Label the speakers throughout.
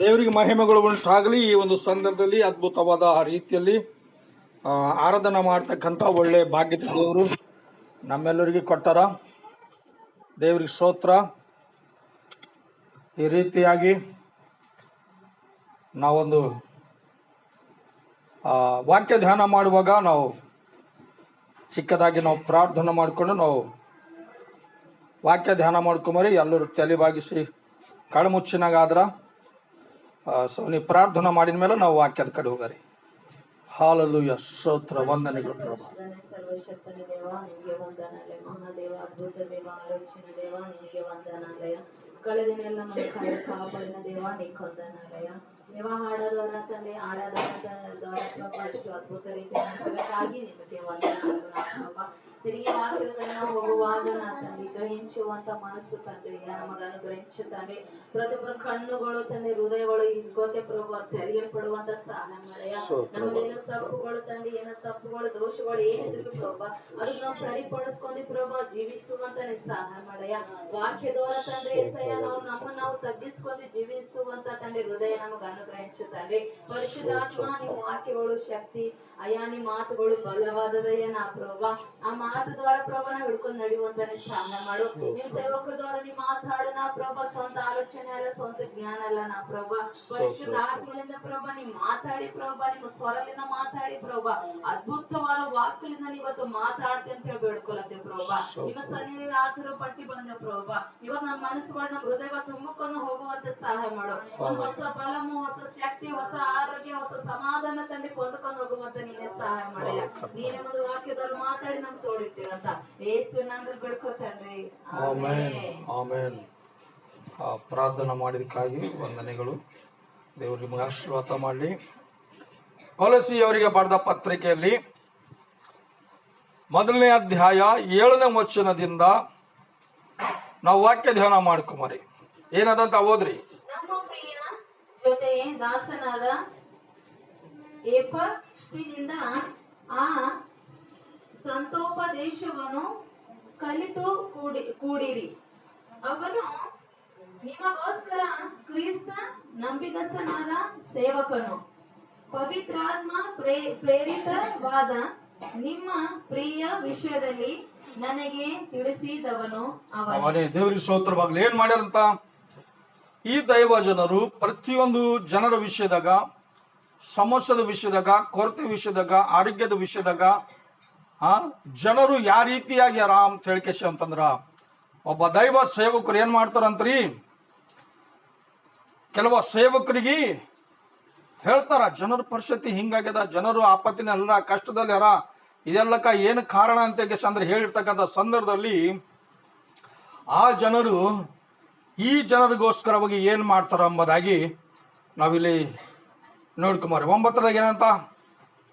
Speaker 1: ದೇವರಿಗೆ ಮಹಿಮೆಗಳು ಉಂಟಾಗಲಿ. ಈ ಒಂದು ಸಂದರ್ಭದಲ್ಲಿ ಅದ್ಭುತವಾದ ರೀತಿಯಲ್ಲಿ ಆರಾಧನೆ ಮಾಡ್ತಕ್ಕಂಥ ಒಳ್ಳೆ ಭಾಗ್ಯದ ದೇವರು ನಮ್ಮೆಲ್ಲರಿಗೆ ಕೊಟ್ಟಾರ. ದೇವರಿಗೆ ಸ್ತೋತ್ರ. ಈ ರೀತಿಯಾಗಿ ನಾವೊಂದು ವಾಕ್ಯ ಧ್ಯಾನ ಮಾಡುವಾಗ ನಾವು ಚಿಕ್ಕದಾಗಿ ನಾವು ಪ್ರಾರ್ಥನೆ ಮಾಡಿಕೊಂಡು ನಾವು ವಾಕ್ಯ ಧ್ಯಾನ ಮಾಡ್ಕೊಂಬರಿ ಎಲ್ಲರೂ ತಲೆಬಾಗಿಸಿ ಕಣ್ಮುಚ್ಚಿನಾಗಾದ್ರ ಸೊ ನೀವು ಪ್ರಾರ್ಥನೆ ಮಾಡಿದ ಮೇಲೆ ನಾವು ವಾಕ್ಯದ ಕಡೆ ಹೋಗರಿ. ಹಾಲೆಲೂಯಾ, ಸ್ತೋತ್ರ, ವಂದನೆಗಳು ಪ್ರಭು.
Speaker 2: ಸರ್ವಶಕ್ತನ ದೇವ ನಿಮಗೆ ವಂದನಾಲಯ. ಮಹಾದೇವ, ಅದ್ಭುತ ದೇವ, ಆಲೋಚನ ದೇವ ನಿಮಗೆ ವಂದನಾಲಯ. ಕಳೆದಿನೆಲ್ಲ ನಮ್ಮ ಕಾಪಾಡಿನ ದೇವ ನಿಮಗೆ ವಂದನಾಲಯ. ದೇವ ಹಾಡೋದವರ ತಂದೆ ಆರಾಧನಾ ಎಷ್ಟು ಅದ್ಭುತ ರೀತಿಯಾಗಿ ನಿಮಗೆ ವಂದನಾಲಯ. ತಿರುಗಿ ವಾಕ್ಯಗಳನ್ನ ಹೋಗುವಾಗ ನಾ ತಂದೆ ಗ್ರಹಿಸುವಂತ ಮನಸ್ಸು ತಂದೆ ನಮಗನ್ನು ಗ್ರಹಿಸು ತಂದೆ. ಪ್ರತಿಯೊಬ್ಬರ ಕಣ್ಣುಗಳು ತಂದೆ ಹೃದಯಗಳು ಗೊತ್ತೆ ಪ್ರಭು ತೆರೆಯಲ್ಪಡುವಂತ ಸಹಾಯ ಮಾಡಯ್ಯ. ನಮ್ಮದೇನೋ ತಪ್ಪುಗಳು ತಂದೆ ಏನೋ ತಪ್ಪುಗಳು ದೋಷಗಳು ಏನಿದ್ರು ಪ್ರಭು ಅದನ್ನ ನಾವು ಸರಿಪಡಿಸ್ಕೊಂಡು ಪ್ರಭು ಜೀವಿಸುವಂತಾನೆ ಸಹಾಯ ಮಾಡಯ್ಯ. ವಾಕ್ಯದವರ ತಂದೆ ಎಸಯ್ಯ ನಾವು ತಗ್ಗಿಸ್ಕೊಂಡು ಜೀವಿಸುವಂತ ತಂದೆ ಹೃದಯ ನಮಗ ಅನುಗ್ರಹಿಸು ತಂದೆ. ಪರಿಶುದ್ಧಾತ್ಮ ನಿಮ್ಮ ವಾಕ್ಯಗಳು ಶಕ್ತಿ ಅಯ್ಯ, ನಿಮ್ಮ ಮಾತುಗಳು ಬಲವಾದದಯ್ಯ ನಾ ಪ್ರಭು. ಆ ಮಾತು ದ್ವಾರ ಪ್ರಭಾನ ಹಿಡ್ಕೊಂಡು ನಡೆಯುವಂತಾನೆ ಸಹಾಯ ಮಾಡು. ನಿಮ್ ಸೇವಕರ ದ್ವಾರ ನೀವು ಮಾತಾಡು ನಾ ಪ್ರಭಾ. ಸ್ವಂತ ಆಲೋಚನೆ ಅಲ್ಲ, ಸ್ವಂತ ಜ್ಞಾನ ಅಲ್ಲ ನಾ ಪ್ರಭಾ. ಪರಿಶುದ್ಧ ಆತ್ಮಲಿಂದ ಪ್ರಭಾ ನೀವು ಮಾತಾಡಿ ಪ್ರಭಾ, ನಿಮ್ಮ ಸ್ವರಲಿಂದ ಮಾತಾಡಿ ಪ್ರಭಾ. ಅದ್ಭುತವಾದ ವಾಕ್ಯಲಿಂದ ನೀವತ್ತು ಮಾತಾಡ್ತಿ ಅಂತ ಹೇಳಿ ಬೇಡ್ಕೊಳತ್ತೇವೆ ಪ್ರಭಾ. ನಿಮ್ಮ ಸನ್ನಿಧಿ ಆತರು ಪಟ್ಟಿ ಬಂದ ಪ್ರಭಾ. ಇವತ್ತು ನಮ್ಮ ಮನಸ್ಸುಗಳು ನಮ್ಮ ಹೃದಯ ತುಂಬಕೊಂಡು ಹೋಗುವಂತ ಸಹಾಯ ಮಾಡು. ಒಂದು ಹೊಸ ಬಲಮು, ಹೊಸ ಶಕ್ತಿ, ಹೊಸ ಆರೋಗ್ಯ, ಹೊಸ ಸಮಾಧಾನ ತಂದು ಕೊಂಡ್ಕೊಂಡು ಹೋಗುವಂತ ನೀನೇ ಸಹಾಯ ಮಾಡಯ್ಯ. ನೀನೇ ಒಂದು ವಾಕ್ಯದವ್ರು ಮಾತಾಡಿ ನಮ್ಗೆ ತೋಡಿರ್ತೀವಂತ ಯೇಸುವಿನಲ್ಲಿ ಬೇಡ್ಕೊತಾನ್ರಿ.
Speaker 1: ಆಮೇನ್. ಪ್ರಾರ್ಥನೆ ಮಾಡಿದಕ್ಕಾಗಿ ವಂದನೆಗಳು. ದೇವರು ನಿಮಗೆ ಆಶೀರ್ವಾದ ಮಾಡಲಿ. ಕೊಲೊಸ್ಸೆಯವರಿಗೆ ಬರೆದ ಪತ್ರಿಕೆಯಲ್ಲಿ 1ನೇ ಅಧ್ಯಾಯ 7ನೇ ವಚನದಿಂದ ನಾವು ವಾಕ್ಯ ಧ್ಯಾನ ಮಾಡ್ಕೊಂಬರಿ. ಏನದಂತ ಓದ್ರಿ.
Speaker 2: ನಮ್ಮ ಪ್ರಿಯ ಜೊತೆ ದಾಸನಾದ ಎಪಫ್ರನಿಂದ ಆ ಸಂತೋಪದೇಶವನ್ನು ಕಲಿತು ಕೂಡಿರಿ. ಅವನು ನಿಮಗೋಸ್ಕರ ಕ್ರಿಸ್ತ ನಂಬಿಗಸ್ತನಾದ ಸೇವಕನು, ಪವಿತ್ರಾತ್ಮ ಪ್ರೇರಿತವಾದ ನಿಮ್ಮ ಪ್ರಿಯ ವಿಷಯದಲ್ಲಿ ನನಗೆ ತಿಳಿಸಿದವನು ಅವನೇ.
Speaker 1: ದೇವರಿಗೆ ಸ್ತೋತ್ರವಾಗಲಿ. ಏನ್ ಮಾಡ್ಯಾರಂತ ಈ ದೈವ ಜನರು ಪ್ರತಿಯೊಂದು ಜನರ ವಿಷಯದಾಗ, ಸಮಸ್ಯೆದ ವಿಷಯದಾಗ, ಕೊರತೆ ವಿಷಯದಾಗ, ಆರೋಗ್ಯದ ವಿಷಯದಾಗ ಜನರು ಯಾವ ರೀತಿಯಾಗಿ ಅಂತ ಹೇಳ್ಕೇಶ ಅಂತಂದ್ರ ಒಬ್ಬ ದೈವ ಸೇವಕರು ಏನ್ ಮಾಡ್ತಾರಂತ್ರಿ, ಕೆಲವ ಸೇವಕರಿಗೆ ಹೇಳ್ತಾರ ಜನರ ಪರಿಸ್ಥಿತಿ ಹಿಂಗಾಗ್ಯದ, ಜನರು ಆಪತ್ತಿನ ಕಷ್ಟದಲ್ಲಿ ಯಾರ, ಇದೆಲ್ಲಕ್ಕ ಏನು ಕಾರಣ ಅಂತ ಅಂದ್ರೆ ಹೇಳಿರ್ತಕ್ಕಂಥ ಸಂದರ್ಭದಲ್ಲಿ ಆ ಜನರು ಈ ಜನರಿಗೋಸ್ಕರವಾಗಿ ಏನ್ ಮಾಡ್ತಾರ ಎಂಬುದಾಗಿ ನಾವಿಲ್ಲಿ ನೋಡ್ಕೊಂಬಾರಿ. 9ನೇದಾಗ ಏನಂತ,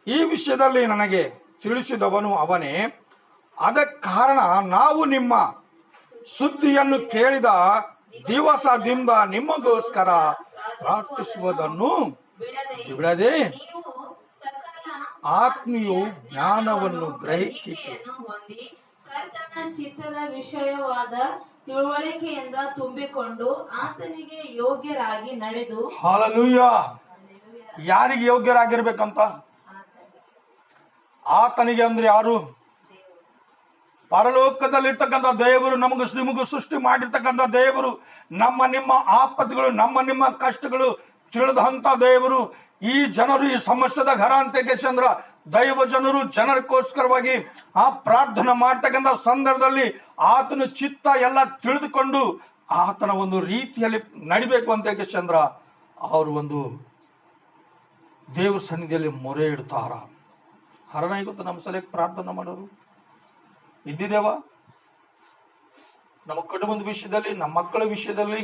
Speaker 1: ಈ ವಿಷಯದಲ್ಲಿ ನನಗೆ ತಿಳಿಸಿದವನು ಅವನೇ, ಅದಕ್ಕೆ ಕಾರಣ ನಾವು ನಿಮ್ಮ ಸುದ್ದಿಯನ್ನು ಕೇಳಿದ ದಿವಸದಿಂದ ನಿಮಗೋಸ್ಕರ ಪ್ರಾರ್ಥಿಸುವುದನ್ನು ಬಿಡದೆ ಆತ್ಮೀಯ ಜ್ಞಾನವನ್ನು ಗ್ರಹಿಕೆ
Speaker 2: ಕರ್ತನ ಚಿತ್ತದ ವಿಷಯವಾದ ತಿಳುವಳಿಕೆಯಿಂದ ತುಂಬಿಕೊಂಡು ಆತನಿಗೆ ಯೋಗ್ಯರಾಗಿ ನಡೆದು.
Speaker 1: ಹಲ್ಲೆಲೂಯಾ. ಯಾರಿಗೆ ಯೋಗ್ಯರಾಗಿರ್ಬೇಕಂತ? ಆತನಿಗೆ ಅಂದ್ರೆ ಯಾರು? ಪರಲೋಕದಲ್ಲಿರ್ತಕ್ಕಂಥ ದೇವರು, ನಿಮಗೂ ಸೃಷ್ಟಿ ಮಾಡಿರ್ತಕ್ಕಂಥ ದೇವರು, ನಿಮ್ಮ ಆಪತ್ತುಗಳು, ನಿಮ್ಮ ಕಷ್ಟಗಳು ತಿಳಿದಂತ ದೇವರು. ಈ ಜನರು ಈ ಸಮಸ್ಯೆದ ಘರ ಅಂತ ಚಂದ್ರ ದೈವ ಜನರಿಗೋಸ್ಕರವಾಗಿ ಪ್ರಾರ್ಥನೆ ಮಾಡ್ತಕ್ಕಂಥ ಸಂದರ್ಭದಲ್ಲಿ ಆತನ ಚಿತ್ತ ಎಲ್ಲ ತಿಳಿದುಕೊಂಡು ಆತನ ಒಂದು ರೀತಿಯಲ್ಲಿ ನಡಿಬೇಕು ಅಂತ ಚಂದ್ರ ಅವರು ಒಂದು ದೇವ್ರ ಸನ್ನಿಧಿಯಲ್ಲಿ ಮೊರೆ ಇಡ್ತಾರ. ಹರಣ ಗೊತ್ತು ನಮ್ಮ ಸಲಕ್ಕೆ ಪ್ರಾರ್ಥನೆ ಮಾಡೋರು ಇದ್ದಿದ್ದೇವ. ನಮ್ಮ ಕುಟುಂಬದ ವಿಷಯದಲ್ಲಿ, ನಮ್ಮ ಮಕ್ಕಳ ವಿಷಯದಲ್ಲಿ,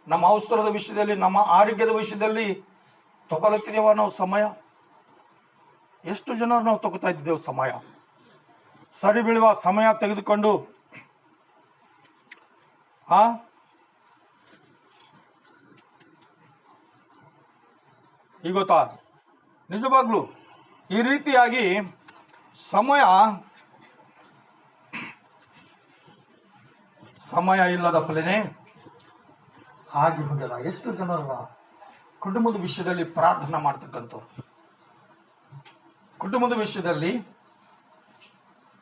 Speaker 1: ನಮ್ಮ ಅವಸರದ ವಿಷಯದಲ್ಲಿ, ನಮ್ಮ ಆರೋಗ್ಯದ ವಿಷಯದಲ್ಲಿ ತಗೊಳತ್ತಿದ್ದೇವ ನಾವು ಸಮಯ. ಎಷ್ಟು ಜನರು ನಾವು ತಗೋತಾ ಇದ್ದೇವೆ ಸಮಯ? ಸರಿ ಬೀಳುವ ಸಮಯ ತೆಗೆದುಕೊಂಡು ಈಗ ಗೊತ್ತಾ, ನಿಜವಾಗ್ಲು ಈ ರೀತಿಯಾಗಿ ಸಮಯ ಇಲ್ಲದ ಫಲನೆ ಹಾಗೆ ಹೋಗ್ಯದ. ಎಷ್ಟು ಜನರ ಕುಟುಂಬದ ವಿಷಯದಲ್ಲಿ ಪ್ರಾರ್ಥನೆ ಮಾಡ್ತಕ್ಕಂಥವ್ರು, ಕುಟುಂಬದ ವಿಷಯದಲ್ಲಿ,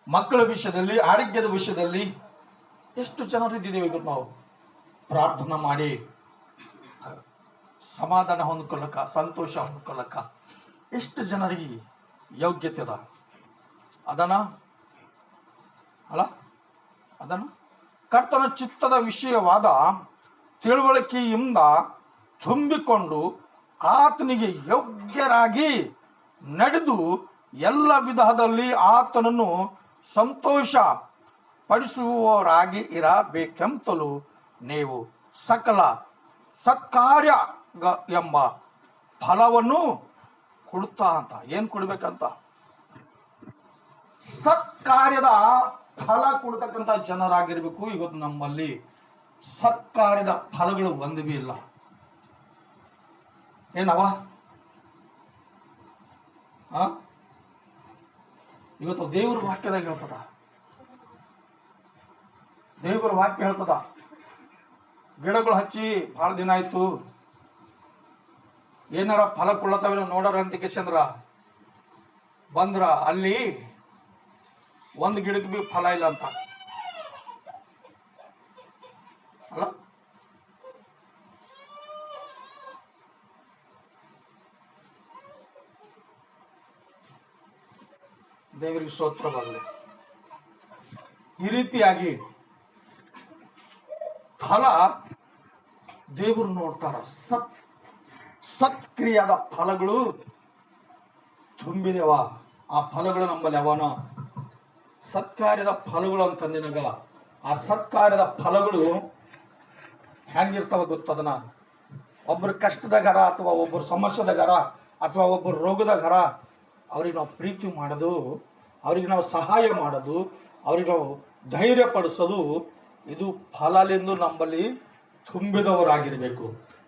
Speaker 1: ಮಕ್ಕಳ ವಿಷಯದಲ್ಲಿ, ಆರೋಗ್ಯದ ವಿಷಯದಲ್ಲಿ ಎಷ್ಟು ಜನರು ಇದ್ದೀವಿ ಇವತ್ತು ನಾವು ಪ್ರಾರ್ಥನೆ ಮಾಡಿ ಸಮಾಧಾನ ಹೊಂದ್ಕೊಳ್ಳಕ್ಕ, ಸಂತೋಷ ಹೊಂದ್ಕೊಳ್ಳಕ್ಕ ಎಷ್ಟು ಜನರಿಗೆ ಯೋಗ್ಯತೆ ಅದ? ಅದನ್ನ ಅಲ್ಲ, ಅದನ್ನ ಕರ್ತನ ಚಿತ್ತದ ವಿಷಯವಾದ ತಿಳುವಳಿಕೆಯಿಂದ ತುಂಬಿಕೊಂಡು ಆತನಿಗೆ ಯೋಗ್ಯರಾಗಿ ನಡೆದು ಎಲ್ಲ ವಿಧದಲ್ಲಿ ಆತನನ್ನು ಸಂತೋಷ ಪಡಿಸುವವರಾಗಿ ಇರಬೇಕೆಂತಲೂ ನೀವು ಸಕಲ ಸತ್ಕಾರ್ಯ ಎಂಬ ಫಲವನ್ನು ಕೊಡುತ್ತಾ ಅಂತ. ಏನ್ ಕೊಡ್ಬೇಕಂತ? ಸತ್ಕಾರ್ಯದ ಫಲ ಕೊಡ್ತಕ್ಕಂಥ ಜನರಾಗಿರ್ಬೇಕು. ಇವತ್ತು ನಮ್ಮಲ್ಲಿ ಸತ್ಕಾರ್ಯದ ಫಲಗಳು ಒಂದು ಬಿ ಇಲ್ಲ. ಏನವ ಇವತ್ತು ದೇವರ ವಾಕ್ಯದಾಗ ಹೇಳ್ತದ, ದೇವರ ವಾಕ್ಯ ಹೇಳ್ತದ, ಗಿಡಗಳು ಹಚ್ಚಿ ಬಹಳ ದಿನ ಆಯ್ತು, ಏನಾರ ಫಲ ಕೊಳ್ಳತಾವ ನೋಡಾರ ಅಂತ ಕೇಸಂದ್ರ ಬಂದ್ರ ಅಲ್ಲಿ ಒಂದು ಗಿಡಕ್ಕೆ ಬಿ ಫಲ ಇಲ್ಲ ಅಂತ ಅಲ್ಲ. ದೇವರಿಗೆ ಸ್ತೋತ್ರವಾಗಲಿ. ಈ ರೀತಿಯಾಗಿ ಫಲ ದೇವರು ನೋಡ್ತಾರ. ಸತ್ಕ್ರಿಯಾದ ಫಲಗಳು ತುಂಬಿದೆವ. ಆ ಫಲಗಳು ನಮ್ಮಲ್ಲಿ ಅವನ ಸತ್ಕಾರ್ಯದ ಫಲಗಳು ಅಂತಂದಿನಾಗ ಆ ಸತ್ಕಾರ್ಯದ ಫಲಗಳು ಹೆಂಗಿರ್ತಾವ ಗೊತ್ತದನ? ಒಬ್ಬರು ಕಷ್ಟದಾಗರ ಅಥವಾ ಒಬ್ಬರು ಸಮಸ್ಯೆದಾಗರ ಅಥವಾ ಒಬ್ಬರು ರೋಗದಾಗರ ಅವ್ರಿಗೆ ನಾವು ಪ್ರೀತಿ ಮಾಡೋದು, ಅವ್ರಿಗೆ ನಾವು ಸಹಾಯ ಮಾಡೋದು, ಅವ್ರಿಗೆ ನಾವು ಧೈರ್ಯ ಪಡಿಸೋದು, ಇದು ಫಲಲೆಂದು ನಮ್ಮಲ್ಲಿ ತುಂಬಿದವರಾಗಿರ್ಬೇಕು.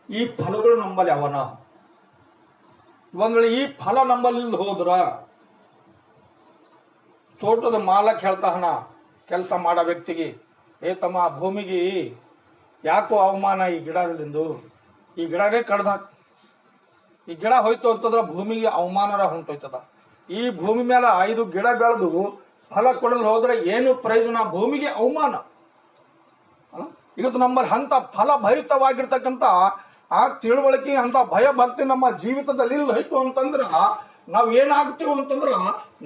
Speaker 1: ಈ ಫಲಗಳು ನಮ್ಮಲ್ಲಿ ಅವನ. ಒಂದ್ ವೇಳೆ ಈ ಫಲ ನಮ್ಮಲ್ಲಿ ಹೋದ್ರ ತೋಟದ ಮಾಲಕ್ ಹೇಳ್ತಾನ ಕೆಲಸ ಮಾಡೋ ವ್ಯಕ್ತಿಗೆ, ಏ ತಮ್ಮ ಭೂಮಿಗೆ ಯಾಕೋ ಅವಮಾನ, ಈ ಗಿಡದಲ್ಲಿಂದು ಈ ಗಿಡನೇ ಕಡ್ದಾಕ್, ಈ ಗಿಡ ಹೋಯ್ತು ಅಂತಂದ್ರ ಭೂಮಿಗೆ ಅವಮಾನರ ಹೊಂಟೋಯ್ತದ. ಈ ಭೂಮಿ ಮೇಲೆ 5 ಗಿಡ ಬೆಳೆದು ಫಲ ಕೊಡಲು ಹೋದ್ರೆ ಏನು ಪ್ರಯೋಜನ? ಭೂಮಿಗೆ ಅವಮಾನ. ಇವತ್ತು ನಮ್ಮಲ್ಲಿ ಅಂತ ಫಲ ಭರಿತವಾಗಿರ್ತಕ್ಕಂಥ ಆ ತಿಳುವಳಿಕೆ, ಅಂತ ಭಯ ಭಕ್ತಿ ನಮ್ಮ ಜೀವಿತದಲ್ಲಿ ಇಲ್ಲ ಹೋಯ್ತು ಅಂತಂದ್ರ ನಾವ್ ಏನಾಗ್ತೀವಿ ಅಂತಂದ್ರ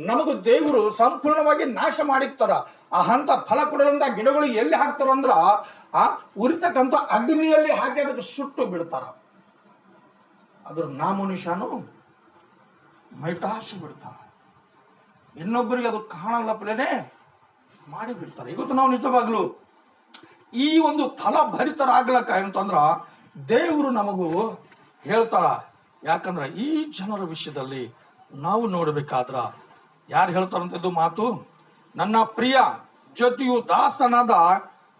Speaker 1: ನಮಗೂ ದೇವರು ಸಂಪೂರ್ಣವಾಗಿ ನಾಶ ಮಾಡಿರ್ತಾರ. ಆ ಹಂತ ಫಲ ಕೊಡೋದ್ರಿಂದ ಗಿಡಗಳಿಗೆ ಎಲ್ಲಿ ಹಾಕ್ತಾರಂದ್ರ ಆ ಉರಿತಕ್ಕಂಥ ಅಗ್ನಿಯಲ್ಲಿ ಹಾಕಿ ಅದಕ್ಕೆ ಸುಟ್ಟು ಬಿಡ್ತಾರ. ಅದ್ರ ನಾಮನುಷ್ಯನು ಮೈಟಾಸಿ ಬಿಡ್ತಾರ. ಇನ್ನೊಬ್ಬರಿಗೆ ಅದು ಕಾಣಲ್ಲಪ್ಲೇನೆ ಮಾಡಿ ಬಿಡ್ತಾರೆ. ಇವತ್ತು ನಾವು ನಿಜವಾಗ್ಲು ಈ ಒಂದು ಫಲ ಭರಿತರಾಗ್ಲಕ್ಕ ಅಂತಂದ್ರ ದೇವರು ನಮಗೂ ಹೇಳ್ತಾರ. ಯಾಕಂದ್ರ ಈ ಜನರ ವಿಷಯದಲ್ಲಿ ನಾವು ನೋಡ್ಬೇಕಾದ್ರ ಯಾರು ಹೇಳ್ತಾರಂತದ್ದು ಮಾತು, ನನ್ನ ಪ್ರಿಯ ಜೊತೆಯು ದಾಸನಾದ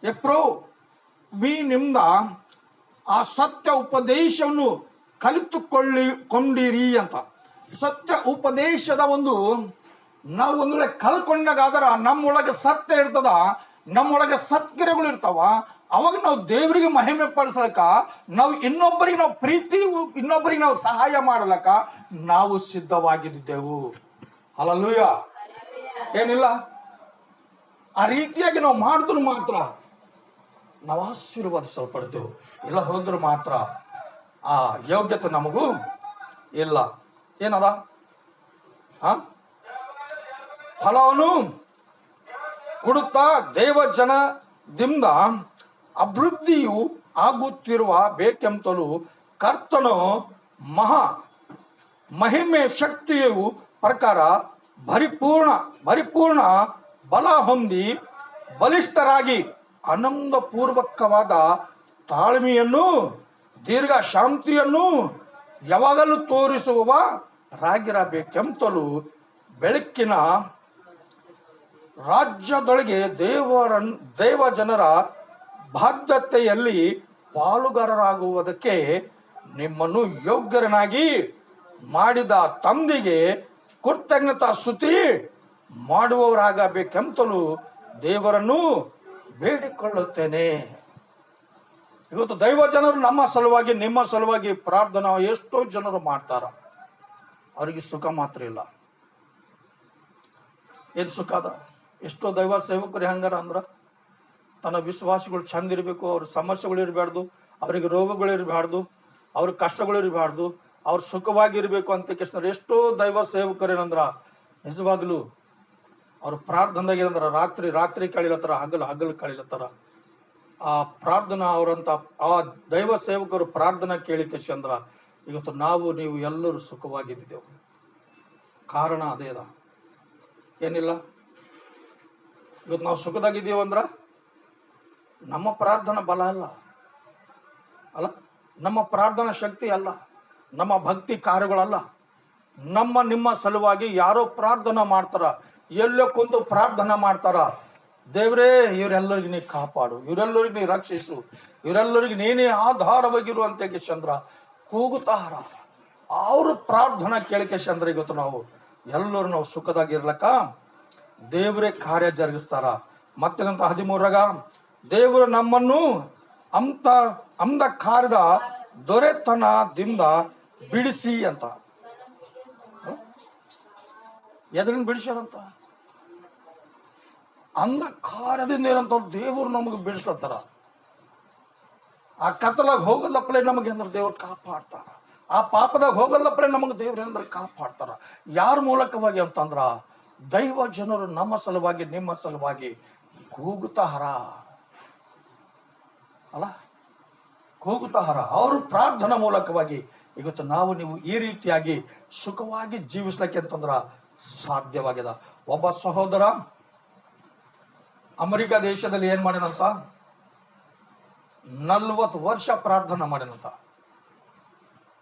Speaker 1: ಎಪ್ರೋ ನಿಮ್ದ ಆ ಸತ್ಯ ಉಪದೇಶವನ್ನು ಕಲಿತುಕೊಂಡಿರಿ ಅಂತ. ಸತ್ಯ ಉಪದೇಶದ ಒಂದು ನಾವು ಒಂದು ವೇಳೆ ಕಲ್ಕೊಂಡಾಗಾದ್ರ ನಮ್ಮೊಳಗೆ ಸತ್ಯ ಇರ್ತದ, ನಮ್ಮೊಳಗೆ ಸತ್ಕ್ರಿಯೆಗಳು ಇರ್ತಾವ. ಅವಾಗ ನಾವು ದೇವರಿಗೆ ಮಹಿಮೆ ಪಡಿಸಲಕ್ಕ, ನಾವು ಇನ್ನೊಬ್ಬರಿಗೆ ನಾವು ಪ್ರೀತಿ, ಇನ್ನೊಬ್ಬರಿಗೆ ನಾವು ಸಹಾಯ ಮಾಡಲಕ್ಕ ನಾವು ಸಿದ್ಧವಾಗಿದ್ದೆವು. ಹಲ್ಲೆಲೂಯಾ. ಏನಿಲ್ಲ, ಆ ರೀತಿಯಾಗಿ ನಾವು ಮಾಡಿದ್ರು ಮಾತ್ರ ನಾವು ಆಶೀರ್ವಾದಿಸಲ್ಪಡ್ತೇವೆ. ಇಲ್ಲ ಹೋದ್ರು ಮಾತ್ರ ಆ ಯೋಗ್ಯತೆ ನಮಗೂ ಇಲ್ಲ. ಏನದ ಫಲವನ್ನು ಕೊಡುತ್ತಾ ದೇವಜನದಿಂದ ಅಭಿವೃದ್ಧಿಯು ಆಗುತ್ತಿರುವ ಬೇಕೆಂತಲೂ ಕರ್ತನು ಮಹಿಮೆ ಶಕ್ತಿಯು ಪ್ರಕಾರ ಪರಿಪೂರ್ಣ ಬಲ ಹೊಂದಿ ಬಲಿಷ್ಠರಾಗಿ ಆನಂದಪೂರ್ವಕವಾದ ತಾಳ್ಮೆಯನ್ನು ದೀರ್ಘ ಶಾಂತಿಯನ್ನು ಯಾವಾಗಲೂ ತೋರಿಸುವವರಾಗಿರಬೇಕೆಂತಲೂ ಬೆಳಕಿನ ರಾಜ್ಯದೊಳಗೆ ದೇವ ಜನರ ಬಾಧ್ಯತೆಯಲ್ಲಿ ಪಾಲುಗಾರರಾಗುವುದಕ್ಕೆ ನಿಮ್ಮನ್ನು ಯೋಗ್ಯರನ್ನಾಗಿ ಮಾಡಿದ ತಂದೆಗೆ ಕೃತಜ್ಞತಾ ಸ್ತುತಿ ಮಾಡುವವರಾಗಬೇಕೆಂತಲೂ ದೇವರನ್ನು ಬೇಡಿಕೊಳ್ಳುತ್ತೇನೆ. ಇವತ್ತು ದೈವ ಜನರು ನಮ್ಮ ಸಲುವಾಗಿ ನಿಮ್ಮ ಸಲುವಾಗಿ ಪ್ರಾರ್ಥನಾ ಎಷ್ಟೋ ಜನರು ಮಾಡ್ತಾರ, ಅವರಿಗೆ ಸುಖ ಮಾತ್ರ ಇಲ್ಲ. ಏನ್ ಸುಖ ಅದ? ಎಷ್ಟೋ ದೈವ ಸೇವಕರು ಹೆಂಗಾರ ಅಂದ್ರ ತನ್ನ ವಿಶ್ವಾಸಿಗಳು ಚಂದ ಇರಬೇಕು, ಅವ್ರ ಸಮಸ್ಯೆಗಳು ಇರಬಾರ್ದು, ಅವ್ರಿಗೆ ರೋಗಗಳು ಇರಬಾರ್ದು, ಅವ್ರ ಕಷ್ಟಗಳು ಇರಬಾರ್ದು, ಅವ್ರು ಸುಖವಾಗಿರ್ಬೇಕು ಅಂತ ಕೇಳಿದ್ರೆ ಎಷ್ಟೋ ದೈವ ಸೇವಕರು ಏನಂದ್ರ ನಿಜವಾಗ್ಲೂ ಅವ್ರ ಪ್ರಾರ್ಥನೆದಾಗ ಏನಂದ್ರ ರಾತ್ರಿ ರಾತ್ರಿ ಕಳಿಲತ್ತಾರ, ಹಗಲು ಹಗಲು ಕಳಿಲತ್ತಾರ. ಆ ಪ್ರಾರ್ಥನಾ ಅವರಂತ ಆ ದೈವ ಸೇವಕರು ಪ್ರಾರ್ಥನಾ ಕೇಳಿಕೆ ಚಂದ್ರ ಇವತ್ತು ನಾವು ನೀವು ಎಲ್ಲರೂ ಸುಖವಾಗಿದ್ದೆವು. ಕಾರಣ ಅದೇ ಅದ, ಏನಿಲ್ಲ. ಇವತ್ತು ನಾವು ಸುಖದಾಗಿದ್ದೀವಂದ್ರ ನಮ್ಮ ಪ್ರಾರ್ಥನಾ ಬಲ ಅಲ್ಲ, ನಮ್ಮ ಪ್ರಾರ್ಥನಾ ಶಕ್ತಿ ಅಲ್ಲ, ನಮ್ಮ ಭಕ್ತಿ ಕಾರ್ಯಗಳಲ್ಲ. ನಮ್ಮ ನಿಮ್ಮ ಸಲುವಾಗಿ ಯಾರೋ ಪ್ರಾರ್ಥನಾ ಮಾಡ್ತಾರ, ಎಲ್ಲೋ ಕುಂತು ಪ್ರಾರ್ಥನಾ ಮಾಡ್ತಾರ. ದೇವ್ರೇ ಇವರೆಲ್ಲರಿಗೆ ನೀ ಕಾಪಾಡು, ಇವರೆಲ್ಲರಿಗೆ ನೀ ರಕ್ಷಿಸು, ಇವರೆಲ್ಲರಿಗೆ ನೀನೇ ಆಧಾರವಾಗಿರು ಅಂತ ಚಂದ್ರ ಕೂಗುತ್ತಾರ. ಅವ್ರ ಪ್ರಾರ್ಥನಾ ಕೇಳಿಕೆ ಚಂದ್ರ ಇವತ್ತು ನಾವು ಎಲ್ಲರೂ ನಾವು ಸುಖದಾಗಿರ್ಲಕ್ಕ ದೇವರೇ ಕಾರ್ಯ ಜರುಗಿಸ್ತಾರ. ಮತ್ತೇನಂತ 13ರಾಗ ದೇವರು ನಮ್ಮನ್ನು ಅಂಧಕಾರದ ದೊರೆತನದಿಂದ ಬಿಡಿಸಿ ಅಂತ. ಎದರಿಂದ ಬಿಡಿಸ್ಯಾರಂತ? ಅಂಧಕಾರದಿಂದ ಏನಂತ ದೇವರು ನಮಗೆ ಬಿಡಿಸ್ತಾರ. ಆ ಕತ್ತಲಾಗ ಹೋಗಲ್ಲಪ್ಪಲೆ ನಮಗೆ ಅಂದ್ರೆ ದೇವ್ರು ಕಾಪಾಡ್ತಾರ. ಆ ಪಾಪದಾಗ ಹೋಗಲ್ಲಪ್ಪಲೆ ನಮಗೆ ದೇವ್ರ ಅಂದ್ರೆ ಕಾಪಾಡ್ತಾರ. ಯಾರ ಮೂಲಕವಾಗಿ ಅಂತಂದ್ರ ದೈವ ಜನರು ನಮ್ಮ ಸಲುವಾಗಿ ನಿಮ್ಮ ಸಲುವಾಗಿ ಕೂಗುತ್ತಾರ ಅಲ್ಲ, ಕೂಗುತ್ತಾರ. ಅವರು ಪ್ರಾರ್ಥನಾ ಮೂಲಕವಾಗಿ ಇವತ್ತು ನಾವು ನೀವು ಈ ರೀತಿಯಾಗಿ ಸುಖವಾಗಿ ಜೀವಿಸ್ಲಿಕ್ಕೆ ಅಂತಂದ್ರ ಸಾಧ್ಯವಾಗಿದೆ. ಒಬ್ಬ ಸಹೋದರ ಅಮೆರಿಕ ದೇಶದಲ್ಲಿ ಏನ್ ಮಾಡ್ಯಾನಂತ, 40 ವರ್ಷ ಪ್ರಾರ್ಥನಾ ಮಾಡ್ಯಾನಂತ.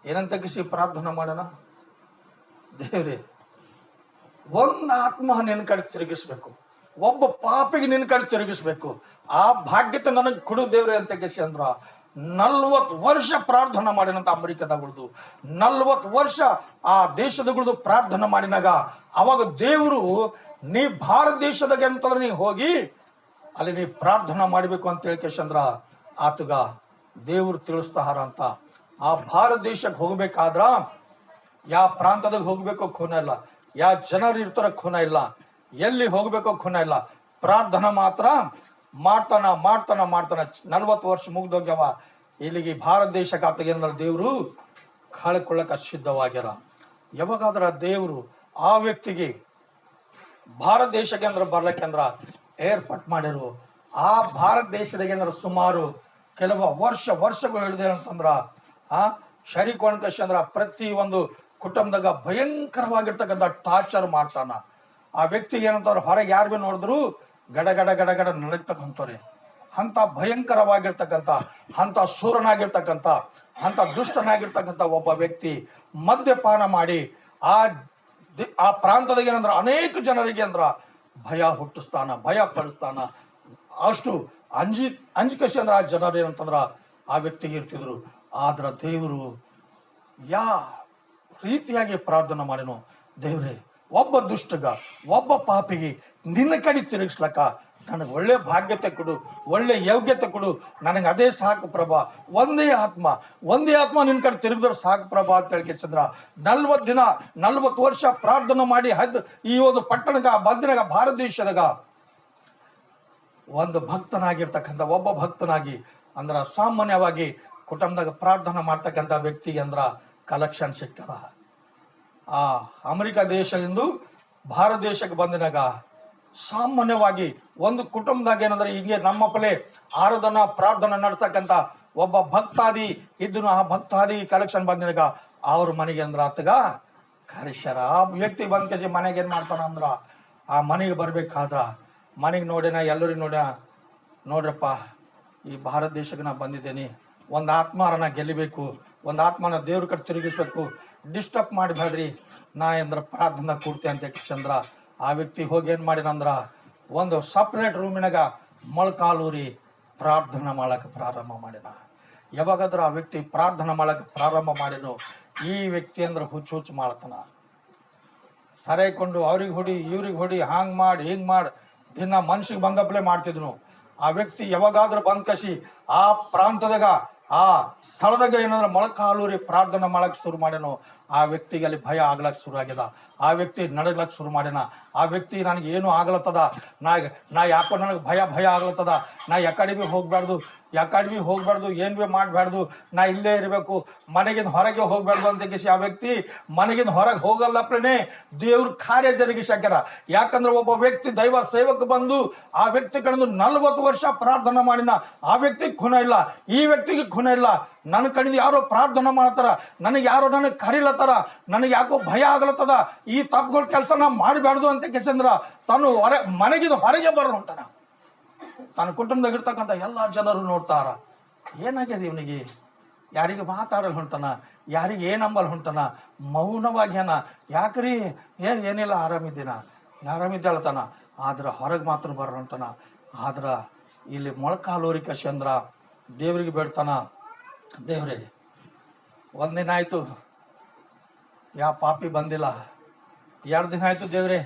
Speaker 1: ಏನಂತ ಕಿಸಿ ಪ್ರಾರ್ಥನಾ ಮಾಡ್ಯಾನ? ದೇವ್ರೇ, ಒಂದು ಆತ್ಮ ನಿನ್ನ ಕಡೆ ತಿರುಗಿಸ್ಬೇಕು, ಒಬ್ಬ ಪಾಪಿಗೆ ನಿನ್ನ ಕಡೆ ತಿರುಗಿಸ್ಬೇಕು, ಆ ಭಾಗ್ಯತೆ ನನಗೆ ಕೊಡು ದೇವ್ರೆ ಅಂತ ಕಿಸಿ ಅಂದ್ರ 40 ವರ್ಷ ಪ್ರಾರ್ಥನಾ ಮಾಡಿನಂತ. ಅಮೆರಿಕದಾಗ ಉಳಿದು 40 ವರ್ಷ ಆ ದೇಶದಗಳದು ಪ್ರಾರ್ಥನಾ ಮಾಡಿನಾಗ ಅವಾಗ ದೇವರು ನೀ ಭಾರತ ದೇಶದಾಗ ಅಂತಂದ್ರೆ ನೀ ಹೋಗಿ ಅಲ್ಲಿ ನೀ ಪ್ರಾರ್ಥನಾ ಮಾಡಬೇಕು ಅಂತ ಹೇಳ್ಕೇಶಂದ್ರ ಆತಗ ದೇವ್ರು ತಿಳಿಸ್ತಾರ ಅಂತ. ಆ ಭಾರತ ದೇಶಕ್ಕೆ ಹೋಗ್ಬೇಕಾದ್ರ ಯಾವ ಪ್ರಾಂತದಾಗ ಹೋಗ್ಬೇಕೋ ಖೂನ ಇಲ್ಲ, ಯಾವ ಜನರು ಇರ್ತಾರ ಖೂನ ಇಲ್ಲ, ಎಲ್ಲಿ ಹೋಗ್ಬೇಕೋ ಖೂನ ಇಲ್ಲ. ಪ್ರಾರ್ಥನಾ ಮಾತ್ರ ಮಾಡ್ತಾನ ಮಾಡ್ತಾನ ಮಾಡ್ತಾನ. 40 ವರ್ಷ ಮುಗ್ದೋಗ್ಯವ. ಇಲ್ಲಿಗೆ ಭಾರತ ದೇಶಕ್ಕೆ ಆತಗೇನ ದೇವ್ರು ಕಳ್ಕೊಳ್ಳಕ ಸಿದ್ಧವಾಗ್ಯಾರ. ಯಾವಾಗಾದ್ರ ದೇವ್ರು ಆ ವ್ಯಕ್ತಿಗೆ ಭಾರತ ದೇಶಕ್ಕೆ ಅಂದ್ರ ಬರ್ಲಿಕ್ಕಂದ್ರ ಏರ್ಪಾಟ್ ಮಾಡಿರು. ಆ ಭಾರತ ದೇಶದಾಗೆ ಅಂದ್ರ ಸುಮಾರು ಕೆಲವು ವರ್ಷಗಳು ಹಿಡಿದೆ ಅಂತಂದ್ರ ಶರೀಕೊಂಡ್ಕಂದ್ರ ಪ್ರತಿ ಒಂದು ಕುಟುಂಬದಾಗ ಭಯಂಕರವಾಗಿರ್ತಕ್ಕಂಥ ಟಾರ್ಚರ್ ಮಾಡ್ತಾನ. ಆ ವ್ಯಕ್ತಿಗೆ ಏನಂತಂದ್ರ ಹೊರಗೆ ಯಾರು ಭೀ ನೋಡಿದ್ರು ಗಡ ಗಡ ಗಡ ಗಡ ನಡೀತಕ್ಕಂಥವ್ರೆ. ಅಂತ ಭಯಂಕರವಾಗಿರ್ತಕ್ಕಂಥ, ಅಂತ ಸೂರನಾಗಿರ್ತಕ್ಕಂಥ, ಅಂತ ದುಷ್ಟನಾಗಿರ್ತಕ್ಕಂಥ ಒಬ್ಬ ವ್ಯಕ್ತಿ ಮದ್ಯಪಾನ ಮಾಡಿ ಆ ಪ್ರಾಂತದಾಗ ಏನಂದ್ರ ಅನೇಕ ಜನರಿಗೆ ಅಂದ್ರ ಭಯ ಹುಟ್ಟಿಸ್ತಾನ, ಭಯ ಪಡಿಸ್ತಾನ. ಅಷ್ಟು ಅಂಜಿಕಸಿ ಅಂದ್ರ ಆ ಜನರು ಏನಂತಂದ್ರ ಆ ವ್ಯಕ್ತಿಗೆ ಇರ್ತಿದ್ರು. ಆದ್ರ ದೇವರು ಯಾ ರೀತಿಯಾಗಿ ಪ್ರಾರ್ಥನೆ ಮಾಡಿನೋ, ದೇವ್ರೆ ಒಬ್ಬ ದುಷ್ಟಗ ಒಬ್ಬ ಪಾಪಿಗೆ ನಿನ್ನ ಕಡೆ ತಿರುಗಿಸ್ಲಕ್ಕ ನನಗೆ ಒಳ್ಳೆ ಭಾಗ್ಯತೆ ಕೊಡು, ಒಳ್ಳೆ ಯೋಗ್ಯತೆ ಕೊಡು, ನನಗೆ ಅದೇ ಸಾಕು ಪ್ರಭಾ. ಒಂದೇ ಆತ್ಮ ನಿನ್ ಕಡೆ ತಿರುಗಿದ್ರೆ ಸಾಕು ಪ್ರಭಾ ಅಂತ ಹೇಳಿಕೆ ಚಂದ್ರ 40 ವರ್ಷ ಪ್ರಾರ್ಥನೆ ಮಾಡಿ ಈ ಒಂದು ಪಟ್ಟಣಗ ಬಂದಿನಾಗ ಭಾರತ ದೇಶದಾಗ ಒಂದು ಭಕ್ತನಾಗಿರ್ತಕ್ಕಂಥ ಒಬ್ಬ ಭಕ್ತನಾಗಿ ಅಂದ್ರ ಸಾಮಾನ್ಯವಾಗಿ ಕುಟುಂಬದಾಗ ಪ್ರಾರ್ಥನೆ ಮಾಡ್ತಕ್ಕಂಥ ವ್ಯಕ್ತಿಗೆ ಅಂದ್ರ ಕಲೆಕ್ಷನ್ ಸಿಗ್ತದ. ಆ ಅಮೆರಿಕ ದೇಶದಿಂದ ಭಾರತ ದೇಶಕ್ಕೆ ಬಂದಿನಾಗ ಸಾಮಾನ್ಯವಾಗಿ ಒಂದು ಕುಟುಂಬದಾಗ ಏನಂದ್ರೆ ಹಿಂಗೆ ನಮ್ಮಪ್ಪಲೆ ಆರಾಧನಾ ಪ್ರಾರ್ಥನೆ ನಡೆಸ್ತಕ್ಕಂಥ ಒಬ್ಬ ಭಕ್ತಾದಿ ಇದ್ದನು. ಆ ಭಕ್ತಾದಿ ಕಲೆಕ್ಷನ್ ಬಂದಿನಾಗ ಅವ್ರ ಮನೆಗೆ ಅಂದ್ರ ಆತಗ ಕರೆಸ್ಯಾರ. ಆ ವ್ಯಕ್ತಿ ಬಂದ್ ಕೇಸಿ ಮನೆಗೆ ಏನ್ ಮಾಡ್ತಾನ ಅಂದ್ರ ಆ ಮನೆಗೆ ಬರ್ಬೇಕಾದ್ರ ಮನೆಗೆ ನೋಡ್ಯಾನ, ಎಲ್ಲರಿಗೂ ನೋಡ್ಯಾನ, ನೋಡ್ರಪ್ಪ ಈ ಭಾರತ ದೇಶಕ್ಕೆ ನಾ ಬಂದಿದ್ದೇನೆ, ಒಂದು ಆತ್ಮರನ್ನ ಗೆಲ್ಲಬೇಕು, ಒಂದು ಆತ್ಮನ ದೇವ್ರ ಕಡೆ ತಿರುಗಿಸ್ಬೇಕು, ಡಿಸ್ಟರ್ಬ್ ಮಾಡಬೇಡ್ರಿ, ನಾ ಎಂದ್ರ ಪ್ರಾರ್ಥನಾ ಕೊಡ್ತೆ ಅಂತ ಚಂದ್ರ ಆ ವ್ಯಕ್ತಿ ಹೋಗಿ ಏನ್ ಮಾಡಿನಂದ್ರ ಒಂದು ಸಪ್ರೇಟ್ ರೂಮಿನಾಗ ಮೊಳಕಾಲೂರಿ ಪ್ರಾರ್ಥನಾ ಮಾಡಕ್ ಪ್ರಾರಂಭ ಮಾಡಿನ. ಯಾವಾಗಾದ್ರ ಆ ವ್ಯಕ್ತಿ ಪ್ರಾರ್ಥನಾ ಮಾಡಕ್ ಪ್ರಾರಂಭ ಮಾಡಿನೋ ಈ ವ್ಯಕ್ತಿ ಅಂದ್ರ ಹುಚ್ಚು ಮಾಡ್ತಾನ. ಸರಿಕೊಂಡು ಅವ್ರಿಗೆ ಹೊಡಿ ಇವ್ರಿಗೆ ಹೊಡಿ ಹಾಂಗ್ ಮಾಡಿ ಹಿಂಗ್ ಮಾಡಿ ದಿನ ಮನ್ಸಿಗೆ ಬಂದಪ್ಲೆ ಮಾಡ್ತಿದ್ನು. ಆ ವ್ಯಕ್ತಿ ಯಾವಾಗಾದ್ರೂ ಬಂದ್ ಕಸಿ ಆ ಪ್ರಾಂತದಾಗ ಆ ಸ್ಥಳದಾಗ ಏನಂದ್ರೆ ಮೊಳಕಾಲೂರಿ ಪ್ರಾರ್ಥನೆ ಮಾಡಕ್ ಶುರು ಮಾಡ್ಯಾನೋ ಆ ವ್ಯಕ್ತಿಗೆ ಅಲ್ಲಿ ಭಯ ಆಗ್ಲಕ್ ಶುರು ಆಗ್ಯದ. ಆ ವ್ಯಕ್ತಿ ನಡಗ್ಲಕ್ ಶುರು ಮಾಡ್ಯಾನ. ಆ ವ್ಯಕ್ತಿ ನನಗೆ ಏನು ಆಗ್ಲತ್ತದ, ನಾ ಯಾಕೋ ನನಗೆ ಭಯ ಆಗ್ಲತ್ತದ, ನಾ ಯಾಕಡೆ ಬಿ ಹೋಗ್ಬಾರ್ದು, ಏನ್ ಬಿ ಮಾಡ್ಬಾರ್ದು, ನಾ ಇಲ್ಲೇ ಇರಬೇಕು, ಮನೆಗಿಂದ ಹೊರಗೆ ಹೋಗ್ಬಾರ್ದು ಅಂತ ಕೇಸಿ ಆ ವ್ಯಕ್ತಿ ಮನೆಗಿಂದ ಹೊರಗೆ ಹೋಗಲ್ಲಪ್ಲೇನೆ ದೇವ್ರ ಕಾರ್ಯ ಜರುಗಿಸಾಕ್ಯಾರ. ಯಾಕಂದ್ರೆ ಒಬ್ಬ ವ್ಯಕ್ತಿ ದೈವ ಸೇವಕ ಬಂದು ಆ ವ್ಯಕ್ತಿ ಕಡೆದು 40 ವರ್ಷ ಪ್ರಾರ್ಥನೆ ಮಾಡಿನ ಆ ವ್ಯಕ್ತಿ ಖುನ ಇಲ್ಲ, ಈ ವ್ಯಕ್ತಿಗೆ ಖುನ ಇಲ್ಲ. ನನ್ನ ಕಡೆಯಿಂದ ಯಾರೋ ಪ್ರಾರ್ಥನೆ ಮಾಡ್ತಾರ, ನನಗೆ ಯಾರೋ ನನಗೆ ಕರಿಲತ್ತಾರ, ನನಗೆ ಯಾಕೋ ಭಯ ಆಗ್ಲತ್ತದ, ಈ ತಪ್ಪುಗಳ ಕೆಲಸ ನಾ ಮಾಡಬಾರ್ದು ಅಂತ ಕೇಸಂದ್ರ ತಾನು ಮನೆಗಿಂದ ಹೊರಗೆ ಬರೋ ಹೊಂಟಾನ. ತನ್ನ ಕುಟುಂಬದಾಗ ಇರ್ತಕ್ಕಂಥ ಎಲ್ಲಾ ಜನರು ನೋಡ್ತಾರ, ಏನಾಗ್ಯದ ಇವನಿಗೆ, ಯಾರಿಗೆ ಮಾತಾಡಲ್ ಹೊಂಟನ, ಯಾರಿಗೆ ಏನಂಬಲ್ ಹೊಂಟನ, ಮೌನವಾಗ್ಯಾನ. ಯಾಕ್ರಿ ಏನಿಲ್ಲ ಆರಾಮಿದ್ದ ಹೇಳ್ತಾನ, ಆದ್ರ ಹೊರಗೆ ಮಾತ್ರ ಬರ ಹೊಂಟನ. ಆದ್ರ ಇಲ್ಲಿ ಮೊಳಕಾಲೂರಿ ಕಶಂದ್ರ ದೇವ್ರಿಗೆ ಬೇಡ್ತಾನ, ದೇವ್ರೆ ಒಂದಿನ ಆಯ್ತು ಯಾ ಪಾಪಿ ಬಂದಿಲ್ಲ, 2 ದಿನ ಆಯ್ತು ದೇವ್ರೆ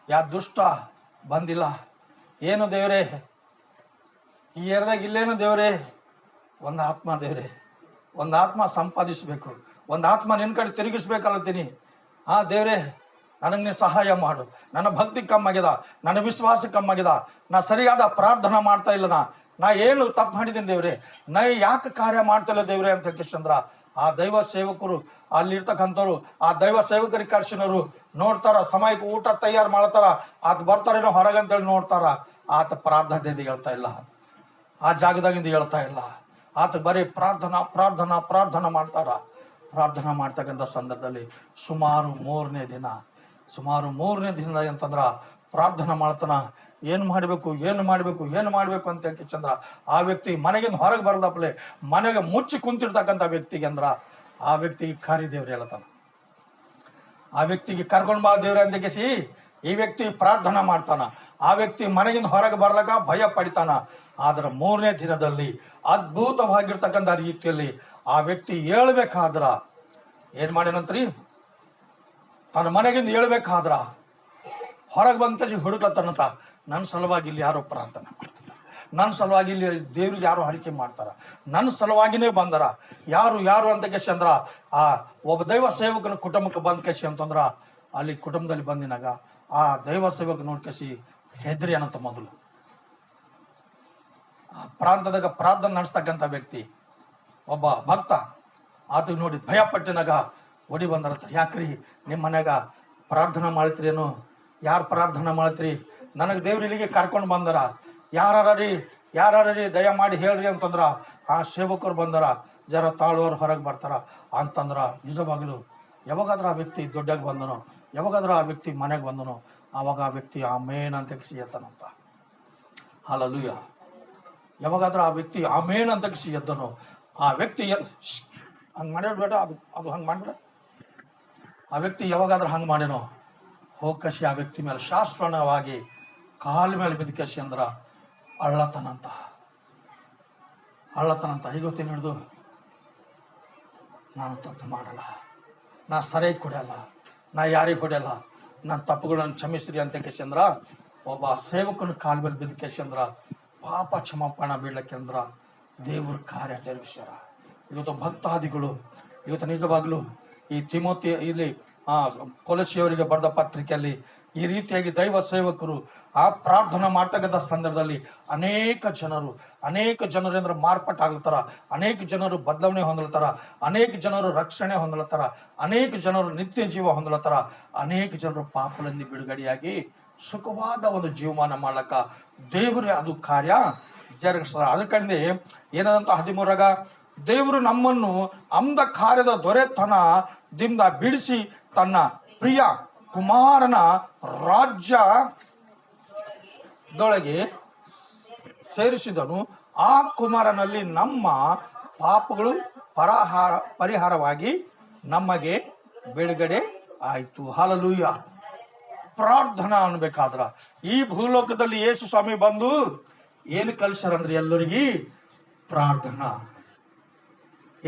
Speaker 1: ಯಾ ದುಷ್ಟ ಬಂದಿಲ್ಲ, ಏನು ದೇವ್ರೆ ಈ ಏರಿಯಾದಾಗ ಇಲ್ಲೇನು ದೇವ್ರೆ, ಒಂದು ಆತ್ಮ ದೇವ್ರೆ, ಒಂದು ಆತ್ಮ ಸಂಪಾದಿಸ್ಬೇಕು, ಒಂದು ಆತ್ಮ ನಿನ್ ಕಡೆ ತಿರುಗಿಸ್ಬೇಕಲ್ಲತ್ತೀನಿ. ದೇವ್ರೆ ನನಗೆ ನೀ ಸಹಾಯ ಮಾಡು, ನನ್ನ ಭಕ್ತಿ ಕಮ್ಮಾಗ್ಯದ, ನನ್ನ ವಿಶ್ವಾಸ ಕಮ್ಮಾಗ್ಯದ, ನಾ ಸರಿಯಾದ ಪ್ರಾರ್ಥನಾ ಮಾಡ್ತಾ ಇಲ್ಲ, ನಾ ಏನು ತಪ್ಪು ಮಾಡಿದ್ದೀನಿ ದೇವ್ರೆ, ನಾ ಯಾಕೆ ಕಾರ್ಯ ಮಾಡ್ತಿಲ್ಲ ದೇವ್ರೆ ಅಂತ ಕೇಶಂದ್ರ ಆ ದೈವ ಸೇವಕರು ಅಲ್ಲಿರ್ತಕ್ಕಂಥವ್ರು ಆ ದೈವ ಸೇವಕರಿಗೆ ಕರ್ಸಿನವರು ನೋಡ್ತಾರ, ಸಮಯಕ್ಕೆ ಊಟ ತಯಾರು ಮಾಡ್ತಾರ, ಆತ ಬರ್ತಾರೇನೋ ಹೊರಗಂತೇಳಿ ನೋಡ್ತಾರ, ಆತ ಪ್ರಾರ್ಥನೆಯಿಂದ ಹೇಳ್ತಾ ಇಲ್ಲ, ಆ ಜಾಗದಾಗಿಂದ ಹೇಳ್ತಾ ಇಲ್ಲ, ಆತ ಬರೀ ಪ್ರಾರ್ಥನಾ ಮಾಡ್ತಾರ. ಪ್ರಾರ್ಥನಾ ಮಾಡ್ತಕ್ಕಂಥ ಸಂದರ್ಭದಲ್ಲಿ ಸುಮಾರು ಮೂರನೇ ದಿನ ಅಂತಂದ್ರ ಪ್ರಾರ್ಥನಾ ಮಾಡ್ತಾನ. ಏನ್ ಮಾಡ್ಬೇಕು ಅಂತ ಚಂದ್ರ ಆ ವ್ಯಕ್ತಿ ಮನೆಗಿಂದ ಹೊರಗೆ ಬರದಪ್ಲೆ ಮನೆಗೆ ಮುಚ್ಚಿ ಕುಂತಿರ್ತಕ್ಕಂಥ ವ್ಯಕ್ತಿಗೆ ಅಂದ್ರ ಆ ವ್ಯಕ್ತಿಗೆ ಕರಿ ದೇವ್ರು ಹೇಳ್ತಾನ, ಆ ವ್ಯಕ್ತಿಗೆ ಕರ್ಕೊಂಡ್ ಬಾ ದೇವ್ರ ಅಂತ ಕೇಸಿ ಈ ವ್ಯಕ್ತಿ ಪ್ರಾರ್ಥನಾ ಮಾಡ್ತಾನ. ಆ ವ್ಯಕ್ತಿ ಮನೆಗಿಂದ ಹೊರಗೆ ಬರ್ಲಕ್ಕ ಭಯ ಪಡಿತಾನ. ಆದ್ರ 3ನೇ ದಿನದಲ್ಲಿ ಅದ್ಭುತವಾಗಿರ್ತಕ್ಕಂಥ ರೀತಿಯಲ್ಲಿ ಆ ವ್ಯಕ್ತಿ ಹೇಳ್ಬೇಕಾದ್ರ ಏನ್ ಮಾಡ್ಯಾನಂತ್ರಿ, ತನ್ನ ಮನೆಗಿಂದ ಹೇಳ್ಬೇಕಾದ್ರ ಹೊರಗೆ ಬಂದ ಕಸಿ ಹುಡುಕ್ಲತ್ತನಂತ, ನನ್ನ ಸಲುವಾಗಿ ಇಲ್ಲಿ ಯಾರೋ ಪ್ರಾರ್ಥನೆ ಮಾಡ್ತಾರ, ನನ್ನ ಸಲುವಾಗಿ ಇಲ್ಲಿ ದೇವ್ರಿಗೆ ಯಾರು ಹರಿಕೆ ಮಾಡ್ತಾರ, ನನ್ನ ಸಲುವಾಗಿನೇ ಬಂದರ, ಯಾರು ಅಂತ ಕೇಸಿ ಅಂದ್ರ ಆ ಒಬ್ಬ ದೈವ ಸೇವಕನ ಕುಟುಂಬಕ್ಕೆ ಬಂದ ಕೇಸಿ ಅಂತಂದ್ರ ಅಲ್ಲಿ ಕುಟುಂಬದಲ್ಲಿ ಬಂದಿನಾಗ ಆ ದೈವ ಸೇವಕ ನೋಡ್ಕೇಸಿ ಹೆದ್ರಿ ಅನ್ನಂತ ಮೊದಲು ಆ ಪ್ರಾಂತದಾಗ ಪ್ರಾರ್ಥನೆ ನಡೆಸ್ತಕ್ಕಂಥ ವ್ಯಕ್ತಿ ಒಬ್ಬ ಭಕ್ತ ಆತಗೆ ನೋಡಿ ಭಯ ಪಟ್ಟಿನಾಗ ಓಡಿ ಬಂದರತ್ತ, ಯಾಕ್ರಿ ನಿಮ್ಮ ಮನ್ಯಾಗ ಪ್ರಾರ್ಥನಾ ಮಾಡ್ತೀರೇನು, ಯಾರು ಪ್ರಾರ್ಥನಾ ಮಾಡ್ತೀರಿ, ನನಗೆ ದೇವ್ರ ಇಲ್ಲಿಗೆ ಕರ್ಕೊಂಡು ಬಂದರ, ಯಾರೀ ದಯ ಮಾಡಿ ಹೇಳ್ರಿ ಅಂತಂದ್ರ ಆ ಸೇವಕರು ಬಂದರ, ಜರ ತಾಳುವವ್ರು ಹೊರಗೆ ಬರ್ತಾರ ಅಂತಂದ್ರ ನಿಜವಾಗ್ಲು ಯಾವಾಗಾದ್ರೂ ಆ ವ್ಯಕ್ತಿ ದೊಡ್ಡಾಗಿ ಬಂದನೋ, ಯಾವಾಗಾದ್ರೂ ಆ ವ್ಯಕ್ತಿ ಮನೆಗೆ ಬಂದನೋ, ಆವಾಗ ಆ ವ್ಯಕ್ತಿ ಆಮೇನ್ ಅಂತ ಎತ್ತನಂತ. ಹಲ್ಲೆಲೂಯಾ. ಯಾವಾಗಾದ್ರೂ ಆ ವ್ಯಕ್ತಿ ಆಮೇನ್ ಅಂತ ಎದ್ದನೋ ಆ ವ್ಯಕ್ತಿ ಹಂಗ್ ಮಾಡ್ಬೇಡ, ಅದು ಹಂಗ್ ಮಾಡ್ಬೇಡ. ಆ ವ್ಯಕ್ತಿ ಯಾವಾಗಾದ್ರೂ ಹಂಗ್ ಮಾಡ್ಯಾನೋ ಹೋಗಕಸಿ ಆ ವ್ಯಕ್ತಿ ಮೇಲೆ ಶಾಸ್ತ್ರಣವಾಗಿ ಕಾಲ ಮೇಲೆ ಬಿದ್ದಕಸಿ ಅಂದ್ರ ಅಳ್ಳತನಂತ ಹೀಗೊತ್ತೇನು ಹಿಡಿದು ನಾನು ತಪ್ಪು ಮಾಡಲ್ಲ, ನಾ ಸರಿಯಾಗಿ ಕೊಡಲ್ಲ, ನಾ ಯಾರಿಗೆ ಹೊಡೆಯಲ್ಲ, ನನ್ನ ತಪ್ಪುಗಳನ್ನು ಕ್ಷಮಿಸ್ರಿ ಅಂತ ಕೇಸಂದ್ರ ಒಬ್ಬ ಸೇವಕನ ಕಾಲ ಮೇಲೆ ಬಿದ್ದ ಕೇಸಂದ್ರ ಪಾಪ ಕ್ಷಮಾಪಣ ಬೀಳಕ್ಕೆ ಅಂದ್ರ ದೇವ್ರ ಕಾರ್ಯ ಜರುಗಿಸ್ಯಾರ. ಇವತ್ತು ಭಕ್ತಾದಿಗಳು ಇವತ್ತು ನಿಜವಾಗ್ಲು ಈ ತಿಮೋತಿ ಇಲ್ಲಿ ಕೊಲಸಿಯವರಿಗೆ ಬರೆದ ಪತ್ರಿಕೆಯಲ್ಲಿ ಈ ರೀತಿಯಾಗಿ ದೈವ ಸೇವಕರು ಆ ಪ್ರಾರ್ಥನೆ ಮಾಡ್ತಕ್ಕಂಥ ಸಂದರ್ಭದಲ್ಲಿ ಅನೇಕ ಜನರು ಅಂದ್ರೆ ಮಾರ್ಪಾಟಾಗ್ಲತ್ತಾರ, ಅನೇಕ ಜನರು ಬದಲಾವಣೆ ಹೊಂದಲತ್ತಾರ, ಅನೇಕ ಜನರು ರಕ್ಷಣೆ ಹೊಂದಲತ್ತಾರ, ಅನೇಕ ಜನರು ನಿತ್ಯ ಜೀವ ಹೊಂದಲತ್ತಾರ, ಅನೇಕ ಜನರು ಪಾಪದಿಂದ ಬಿಡುಗಡೆಯಾಗಿ ಸುಖವಾದ ಒಂದು ಜೀವಮಾನ ಮಾಡ್ಲಕ್ಕ ದೇವರೇ ಅದು ಕಾರ್ಯ ಜರುಗಿಸ್ತಾರ. ಅದ್ರ ಕಡೆಯಿಂದ ಏನದಂತ 13ರಾಗ ದೇವರು ನಮ್ಮನ್ನು ಅಂಧ ಕಾರ್ಯದ ದೊರೆತನದಿಂದ ಬಿಡಿಸಿ ತನ್ನ ಪ್ರಿಯ ಕುಮಾರನ ರಾಜ್ಯದೊಳಗೆ ಸೇರಿಸಿದನು. ಆ ಕುಮಾರನಲ್ಲಿ ನಮ್ಮ ಪಾಪಗಳು ಪರಿಹಾರವಾಗಿ ನಮಗೆ ಬಿಡುಗಡೆ ಆಯ್ತು. ಹಲ್ಲೆಲೂಯಾ. ಪ್ರಾರ್ಥನಾ ಅನ್ಬೇಕಾದ್ರ ಈ ಭೂಲೋಕದಲ್ಲಿ ಯೇಸು ಸ್ವಾಮಿ ಬಂದು ಏನು ಕಲ್ಸ್ಯಾರಂದ್ರೆ ಎಲ್ಲರಿಗೆ ಪ್ರಾರ್ಥನಾ.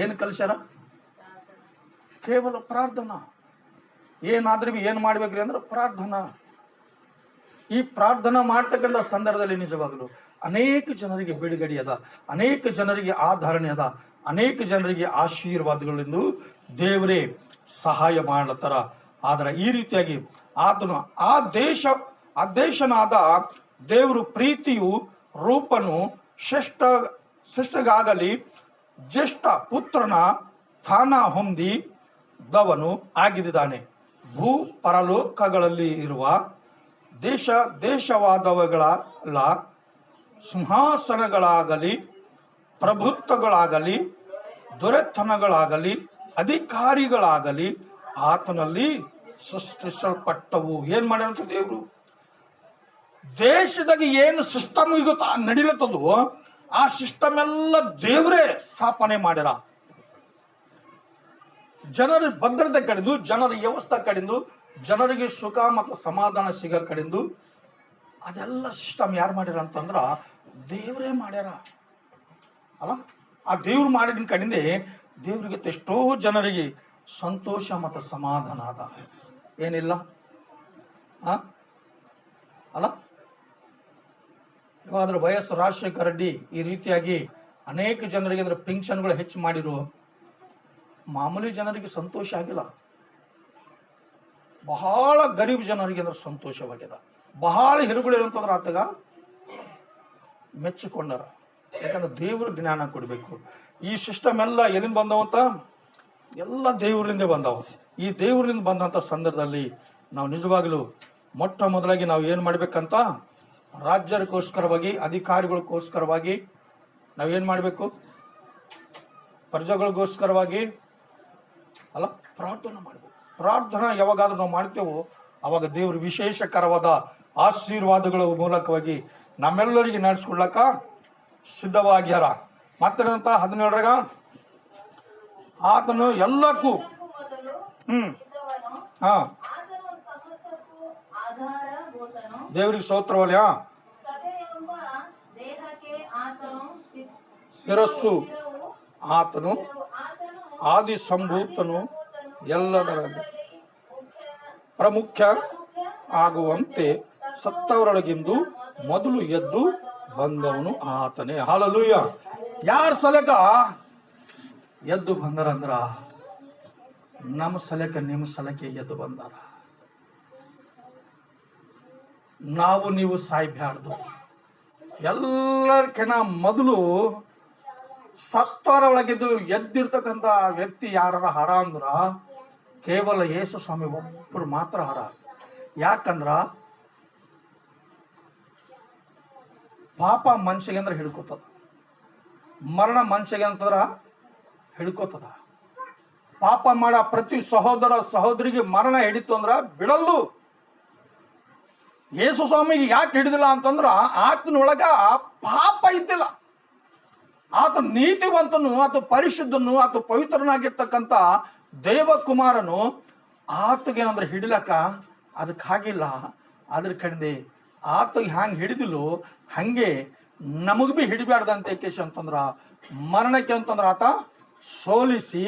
Speaker 1: ಏನು ಕಲ್ಸ್ಯಾರ? ಕೇವಲ ಪ್ರಾರ್ಥನಾ. ಏನಾದ್ರೂ ಏನ್ ಮಾಡ್ಬೇಕ್ರಿ ಅಂದ್ರೆ ಪ್ರಾರ್ಥನಾ. ಈ ಪ್ರಾರ್ಥನಾ ಮಾಡ್ತಕ್ಕಂಥ ಸಂದರ್ಭದಲ್ಲಿ ನಿಜವಾಗಲು ಅನೇಕ ಜನರಿಗೆ ಬಿಡುಗಡೆ ಅದ, ಅನೇಕ ಜನರಿಗೆ ಆಧರಣೆ ಅದ, ಅನೇಕ ಜನರಿಗೆ ಆಶೀರ್ವಾದಗಳಿಂದ ದೇವರೇ ಸಹಾಯ ಮಾಡತ್ತಾರ. ಆದ್ರೆ ಈ ರೀತಿಯಾಗಿ ಆತನು ದೇಶನಾದ ದೇವರು ಪ್ರೀತಿಯು ರೂಪನು ಶಿಷ್ಟಗಾಗಲಿ ಜ್ಯೇಷ್ಠ ಪುತ್ರನ ಸ್ಥಾನ ಹೊಂದಿದವನು ಆಗಿದ್ದಾನೆ. ಭೂ ಪರಲೋಕಗಳಲ್ಲಿ ಇರುವ ದೇಶವಾದವುಗಳ ಸಿಂಹಾಸನಗಳಾಗಲಿ ಪ್ರಭುತ್ವಗಳಾಗಲಿ ದೊರೆತನಗಳಾಗಲಿ ಅಧಿಕಾರಿಗಳಾಗಲಿ ಆತನಲ್ಲಿ ಸೃಷ್ಟಿಸಲ್ಪಟ್ಟವು. ಏನ್ ಮಾಡ್ಯಾರಂತ ದೇವರು? ದೇಶದಾಗ ಏನು ಸಿಸ್ಟಮ್ ಈಗ ನಡೀಲತ್ತದೋ ಆ ಸಿಸ್ಟಮ್ ಎಲ್ಲ ದೇವರೇ ಸ್ಥಾಪನೆ ಮಾಡ್ಯಾರ. ಜನರ ಭದ್ರತೆ ಕಡಿದು, ಜನರ ವ್ಯವಸ್ಥೆ ಕಡಿದು, ಜನರಿಗೆ ಸುಖ ಮತ್ತು ಸಮಾಧಾನ ಸಿಗ ಕಡಿದು ಅದೆಲ್ಲ ಸಿಸ್ಟಮ್ ಯಾರು ಮಾಡ್ಯಾರ ಅಂತಂದ್ರ ದೇವರೇ ಮಾಡ್ಯಾರ ಅಲ್ಲ. ಆ ದೇವ್ರು ಮಾಡಿದ ಕಡಿಂದೆ ದೇವ್ರಿಗೆ ಎಷ್ಟೋ ಜನರಿಗೆ ಸಂತೋಷ ಮತ್ತು ಸಮಾಧಾನ ಅದ. ಏನಿಲ್ಲ ಅಲ್ಲ. ಇವಾದ್ರ ವಯಸ್ಸು ರಾಜಶೇಖರ ರೆಡ್ಡಿ ಈ ರೀತಿಯಾಗಿ ಅನೇಕ ಜನರಿಗೆ ಅಂದ್ರೆ ಪಿಂಕ್ಷನ್ಗಳು ಹೆಚ್ಚು ಮಾಡಿರು, ಮಾಮೂಲಿ ಜನರಿಗೆ ಸಂತೋಷ ಆಗಿಲ್ಲ. ಬಹಳ ಗರೀಬ್ ಜನರಿಗೆ ಅಂದ್ರೆ ಸಂತೋಷವಾಗ್ಯದ. ಬಹಳ ಹಿರುಗಳು ಇರುವಂತಂದ್ರ ಆತಗ ಮೆಚ್ಚಿಕೊಂಡಾರ. ಯಾಕಂದ್ರೆ ದೇವ್ರ ಜ್ಞಾನ ಕೊಡ್ಬೇಕು. ಈ ಸಿಸ್ಟಮ್ ಎಲ್ಲ ಎಲ್ಲಿಂದ ಬಂದವಂತ? ಎಲ್ಲ ದೇವರಿಂದ ಬಂದವ. ಈ ದೇವರಿಂದ ಬಂದಂತ ಸಂದರ್ಭದಲ್ಲಿ ನಾವು ನಿಜವಾಗ್ಲೂ ಮೊಟ್ಟ ಮೊದಲಾಗಿ ನಾವು ಏನ್ ಮಾಡ್ಬೇಕಂತ, ರಾಜ್ಯರಿಗೋಸ್ಕರವಾಗಿ, ಅಧಿಕಾರಿಗಳಿಗೋಸ್ಕರವಾಗಿ ನಾವೇನ್ ಮಾಡ್ಬೇಕು? ಪ್ರಜೆಗಳಿಗೋಸ್ಕರವಾಗಿ ಅಲ್ಲ, ಪ್ರಾರ್ಥನೆ ಮಾಡ್ಬೇಕು. ಪ್ರಾರ್ಥನಾ ಯಾವಾಗಾದ್ರೂ ನಾವು ಮಾಡ್ತೇವೋ ಅವಾಗ ದೇವರು ವಿಶೇಷಕರವಾದ ಆಶೀರ್ವಾದಗಳ ಮೂಲಕವಾಗಿ ನಮ್ಮೆಲ್ಲರಿಗೆ ನಡೆಸ್ಕೊಡ್ಲಕ್ಕ ಸಿದ್ಧವಾಗ್ಯಾರ. ಮತ್ತೆ 17 ಆತನು ಎಲ್ಲಕ್ಕೂ ದೇವರಿಗೆ ಸ್ತೋತ್ರವಲ್ಯ. ಶಿರಸ್ಸು ಆತನು, ಆದಿ ಸಂಭೂತನು, ಎಲ್ಲದರಲ್ಲಿ ಪ್ರಮುಖ ಆಗುವಂತೆ ಸತ್ತವರೊಳಗಿಂದು ಮೊದಲು ಎದ್ದು ಬಂದವನು ಆತನೇ. ಹಾಲೆಲೂಯ. ಯಾರ ಸಲಕ ಎದ್ದು ಬಂದರಂದ್ರ ನಮ್ಮ ಸಲಕ, ನಿಮ್ಮ ಸಲಕೆ ಎದ್ದು ಬಂದಾರ. ನಾವು ನೀವು ಸಾಯ್ಬ್ಯಾರ್ದು. ಎಲ್ಲರ್ಕಿನ ಮೊದಲು ಸತ್ತವರ ಒಳಗಿದ್ದು ಎದ್ದಿರ್ತಕ್ಕಂಥ ವ್ಯಕ್ತಿ ಯಾರ ಹರ ಅಂದ್ರ ಕೇವಲ ಯೇಸು ಸ್ವಾಮಿ ಒಬ್ಬರು ಮಾತ್ರ ಹರ. ಯಾಕಂದ್ರ ಪಾಪ ಮನುಷ್ಯಗೆ ಅಂದ್ರೆ ಹಿಡ್ಕೋತದ, ಮರಣ ಮನುಷ್ಯಗೆ ಅಂತಂದ್ರ ಹಿಡ್ಕೋತದ. ಪಾಪ ಮಾಡ ಪ್ರತಿ ಸಹೋದರ ಸಹೋದರಿಗೆ ಮರಣ ಹಿಡಿತು ಅಂದ್ರ ಬಿಡಲ್ಲು. ಯೇಸು ಸ್ವಾಮಿಗೆ ಯಾಕೆ ಹಿಡಿದಿಲ್ಲ ಅಂತಂದ್ರ ಆತನೊಳಗ ಪಾಪ ಇದ್ದಿಲ್ಲ. ಆತ ನೀತಿವಂತನು, ಆತ ಪರಿಶುದ್ಧನು, ಆತ ಪವಿತ್ರನಾಗಿರ್ತಕ್ಕಂಥ ದೇವಕುಮಾರನು ಆತಗೇನಂದ್ರೆ ಹಿಡಿಲಕ್ಕ ಅದಕ್ಕಾಗಿಲ್ಲ. ಅದ್ರ ಕಡೆ ಆತಗೆ ಹ್ಯಾಂಗೆ ಹಿಡಿದಿಲ್ಲ ಹಂಗೆ ನಮಗ್ ಬಿ ಹಿಡಿಬ್ಯಾರ್ದಂತ ಕೇಶ ಅಂತಂದ್ರ ಮರಣಕ್ಕೆ ಅಂತಂದ್ರ ಆತ ಸೋಲಿಸಿ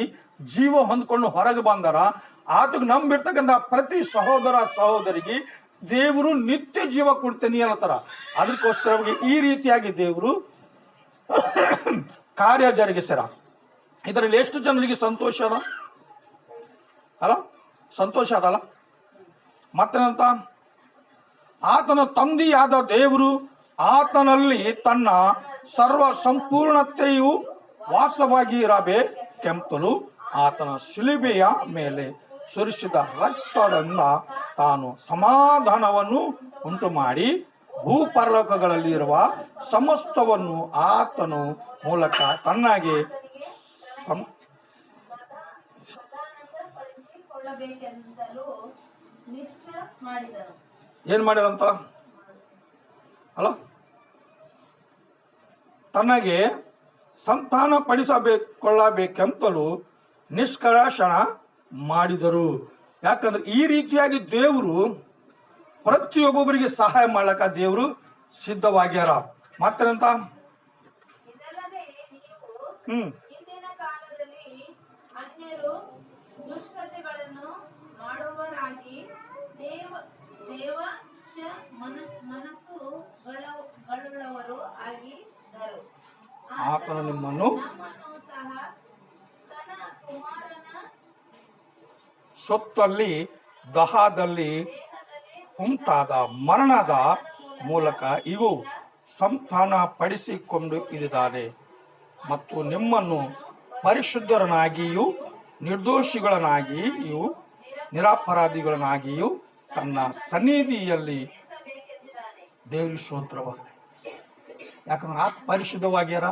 Speaker 1: ಜೀವ ಹೊಂದ್ಕೊಂಡು ಹೊರಗೆ ಬಂದಾರ. ಆತಗೆ ನಂಬಿರ್ತಕ್ಕಂಥ ಪ್ರತಿ ಸಹೋದರ ಸಹೋದರಿಗೆ ದೇವರು ನಿತ್ಯ ಜೀವ ಕೊಡ್ತೇನೆ ಅನ್ನತಾರ. ಅದಕ್ಕೋಸ್ಕರವಾಗಿ ಈ ರೀತಿಯಾಗಿ ದೇವರು ಕಾರ್ಯ ಜರುಗಿಸ್ಯಾರ. ಇದರಲ್ಲಿ ಎಷ್ಟು ಜನರಿಗೆ ಸಂತೋಷ ಅದ ಅಲ್ಲ? ಸಂತೋಷ ಅದಲ್ಲ. ಮತ್ತೇನಂತ? ಆತನ ತಂದೆಯಾದ ದೇವರು ಆತನಲ್ಲಿ ತನ್ನ ಸರ್ವ ಸಂಪೂರ್ಣತೆಯು ವಾಸವಾಗಿ ಇರಬೇಕೆಂತಲೂ ಆತನ ಶಿಲುಬೆಯ ಮೇಲೆ ಸುರಿಸಿದ ರಕ್ತದಿಂದ ತಾನು ಸಮಾಧಾನವನ್ನು ಉಂಟು ಮಾಡಿ ಭೂಪರಲೋಕಗಳಲ್ಲಿರುವ ಸಮಸ್ತವನ್ನು ಆತನು ಮೂಲಕ ತನ್ನಾಗೆ ಏನ್ ಮಾಡ್ಯಾರಂತ ಅಲ್ಲ? ತನಗೆ ಸಂತಾನ ಪಡಿಸಕೊಳ್ಳಬೇಕೆಂತಲೂ ನಿಷ್ಕರ್ಷಣ ಮಾಡಿದರು. ಯಾಕಂದ್ರೆ ಈ ರೀತಿಯಾಗಿ ದೇವರು ಪ್ರತಿಯೊಬ್ಬೊಬ್ಬರಿಗೆ ಸಹಾಯ ಮಾಡ್ಲಕ್ಕ ದೇವರು ಸಿದ್ಧವಾಗ್ಯಾರ. ಮತ್ತೇನಂತ?
Speaker 2: ಇಂದಿನ ಕಾಲದಲ್ಲಿ ಅನ್ಯರು ದುಷ್ಟತೆಗಳನ್ನು ಮಾಡುವವರಾಗಿ ದೇವಶ ಮನಸ್ಸುಗಳುಳ್ಳವರು ಕುಮಾರರು ಆಗಿದ್ದರು.
Speaker 1: ಆತನು ನಿಮ್ಮನ್ನು
Speaker 2: ನಮ್ಮನ್ನು ಸಹ ತನ್ನ ಕುಮಾರನ
Speaker 1: ಸೊತ್ತಲ್ಲಿ ದಹದಲ್ಲಿ ಉಂಟಾದ ಮರಣದ ಮೂಲಕ ಇವು ಸಂತಾನ ಪಡಿಸಿಕೊಂಡು ಇದ್ದಾನೆ ಮತ್ತು ನಿಮ್ಮನ್ನು ಪರಿಶುದ್ಧರನ್ನಾಗಿಯೂ ನಿರ್ದೋಷಿಗಳನ್ನಾಗಿಯೂ ನಿರಪರಾಧಿಗಳನ್ನಾಗಿಯೂ ತನ್ನ ಸನ್ನಿಧಿಯಲ್ಲಿ ದೇವರಿಗೆ ಸ್ತೋತ್ರವಾಗಲಿ. ಯಾಕಂದ್ರೆ ಆತ ಪರಿಶುದ್ಧವಾಗ್ಯಾರ,